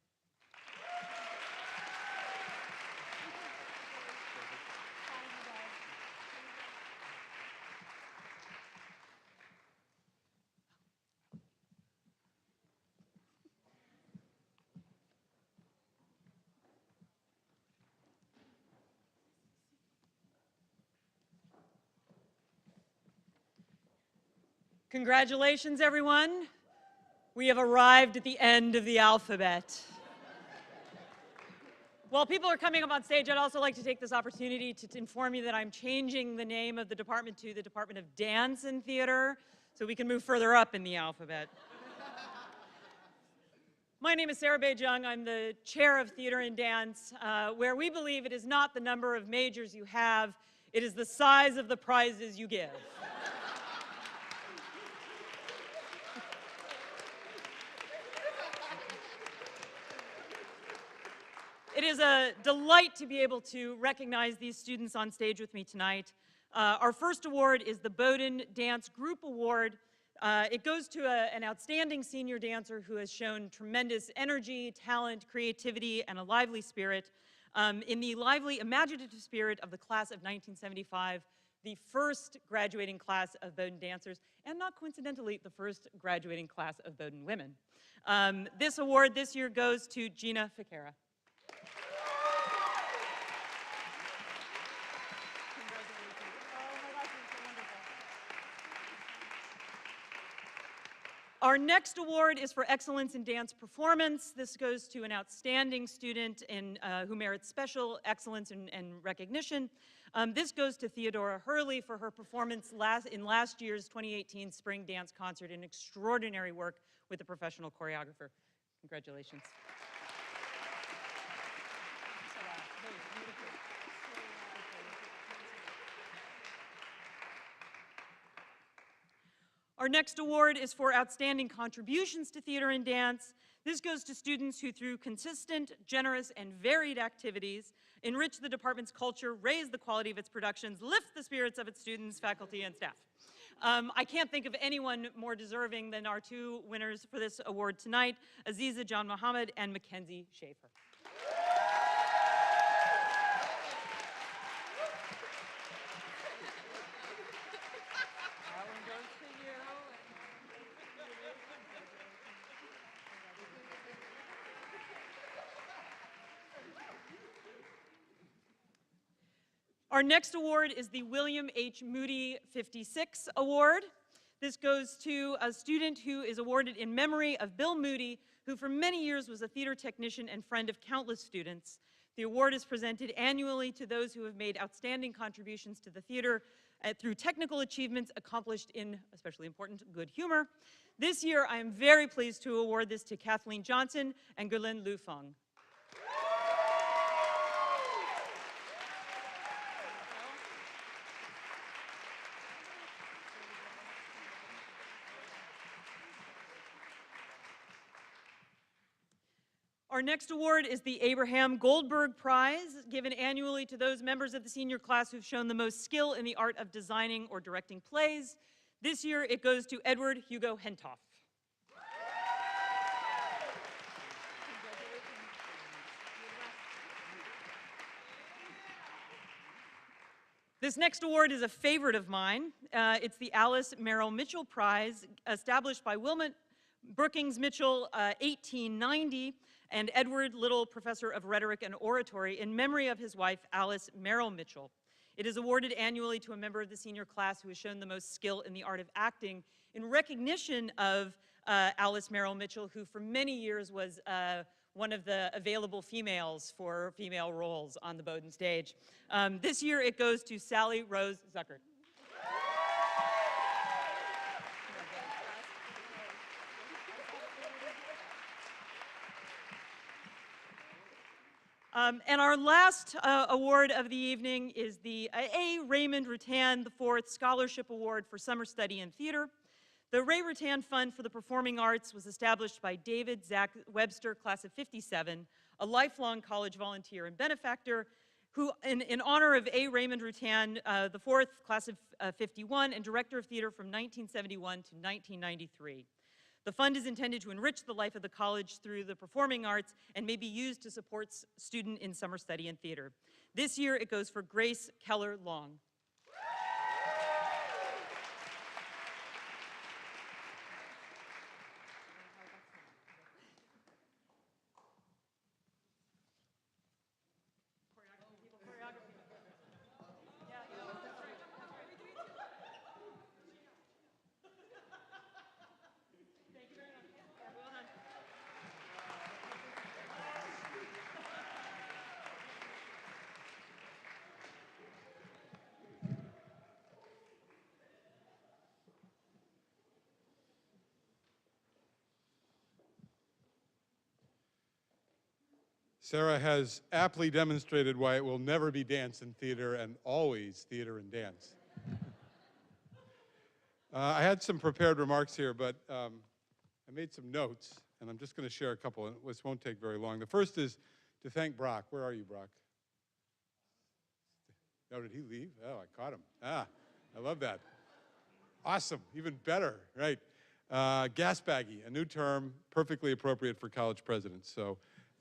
Congratulations, everyone. We have arrived at the end of the alphabet. While people are coming up on stage, I'd also like to take this opportunity to inform you that I'm changing the name of the department to the Department of Dance and Theater, so we can move further up in the alphabet. My name is Sarah Bae-Jung. I'm the chair of Theater and Dance, where we believe it is not the number of majors you have, it is the size of the prizes you give. It is a delight to be able to recognize these students on stage with me tonight. Our first award is the Bowdoin Dance Group Award. It goes to an outstanding senior dancer who has shown tremendous energy, talent, creativity, and a lively spirit. In the lively, imaginative spirit of the class of 1975, the first graduating class of Bowdoin dancers, and not coincidentally, the first graduating class of Bowdoin women. This award this year goes to Gina Ficara. Our next award is for excellence in dance performance. This goes to an outstanding student who merits special excellence and recognition. This goes to Theodora Hurley for her performance in last year's 2018 Spring Dance Concert, an extraordinary work with a professional choreographer. Congratulations. Our next award is for outstanding contributions to theater and dance. This goes to students who, through consistent, generous, and varied activities, enrich the department's culture, raise the quality of its productions, lift the spirits of its students, faculty, and staff. I can't think of anyone more deserving than our two winners for this award tonight, Aziza John Muhammad and Mackenzie Schaefer. Our next award is the William H. Moody 56 Award. This goes to a student who is awarded in memory of Bill Moody, who for many years was a theater technician and friend of countless students. The award is presented annually to those who have made outstanding contributions to the theater through technical achievements accomplished in, especially important, good humor. This year, I am very pleased to award this to Kathleen Johnson and Gurlin Lu Feng. Our next award is the Abraham Goldberg Prize, given annually to those members of the senior class who've shown the most skill in the art of designing or directing plays. This year, it goes to Edward Hugo Hentoff. This next award is a favorite of mine. It's the Alice Merrill Mitchell Prize, established by Wilmot Brookings Mitchell, 1890, and Edward Little, Professor of Rhetoric and Oratory, in memory of his wife, Alice Merrill Mitchell. It is awarded annually to a member of the senior class who has shown the most skill in the art of acting, in recognition of Alice Merrill Mitchell, who for many years was one of the available females for female roles on the Bowdoin stage. This year it goes to Sally Rose Zuckert. And our last award of the evening is the A. Raymond Rattan IV Scholarship Award for Summer Study in Theater. The Ray Rattan Fund for the Performing Arts was established by David Zach Webster, class of '57, a lifelong college volunteer and benefactor, who, in honor of A. Raymond Rattan IV, class of '51, and director of theater from 1971 to 1993. The fund is intended to enrich the life of the college through the performing arts and may be used to support students in summer study in theater. This year, it goes for Grace Keller Long. Sarah has aptly demonstrated why it will never be dance and theater and always theater and dance. I had some prepared remarks here, but I made some notes, and I'm just going to share a couple, and this won't take very long. The first is to thank Brock. Where are you, Brock? Oh, did he leave? Oh, I caught him. Ah, I love that. Awesome, even better, right? Gas baggy, a new term perfectly appropriate for college presidents. So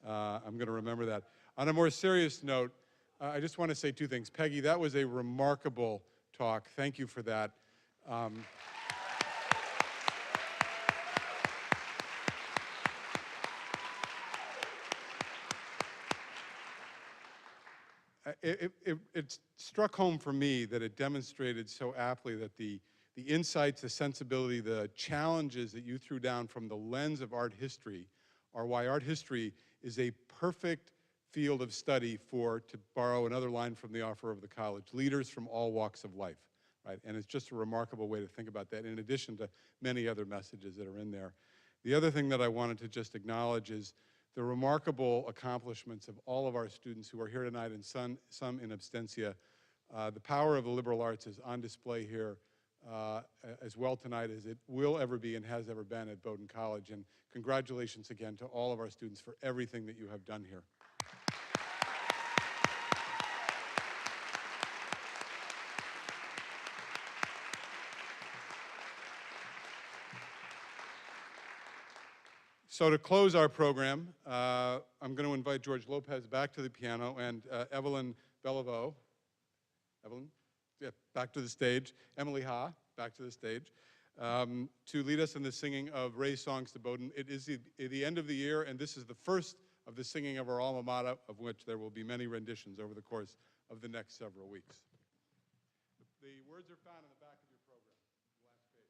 I'm going to remember that. On a more serious note, I just want to say two things. Peggy, that was a remarkable talk. Thank you for that. It struck home for me that it demonstrated so aptly that the insights, the sensibility, the challenges that you threw down from the lens of art history are why art history is a perfect field of study for, to borrow another line from the offer of the college, leaders from all walks of life, right? And it's just a remarkable way to think about that, in addition to many other messages that are in there. The other thing that I wanted to just acknowledge is the remarkable accomplishments of all of our students who are here tonight, and some in absentia. The power of the liberal arts is on display here as well tonight as it will ever be and has ever been at Bowdoin College. And congratulations again to all of our students for everything that you have done here. So to close our program, I'm going to invite George Lopez back to the piano and Evelyn Beliveau, Evelyn? Yeah, back to the stage. Emily Ha, back to the stage, to lead us in the singing of Ray's Songs to Bowdoin. It is the end of the year, and this is the first of the singing of our alma mater, of which there will be many renditions over the course of the next several weeks. The words are found in the back of your program, the last page.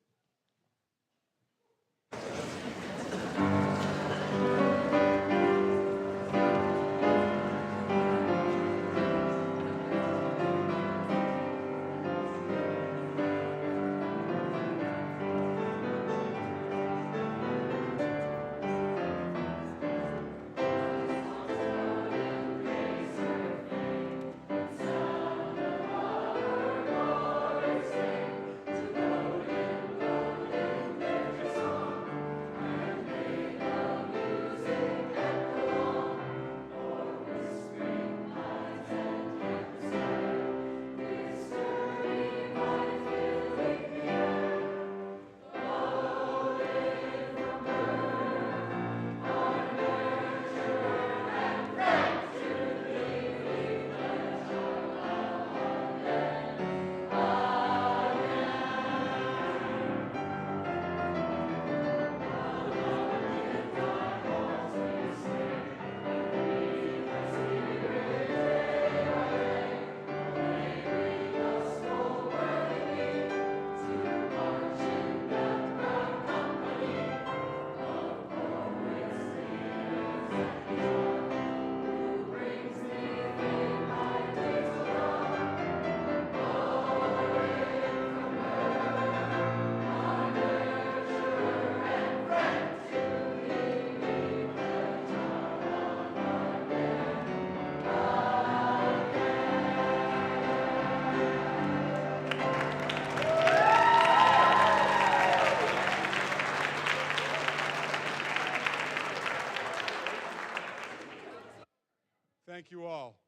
Thank you all.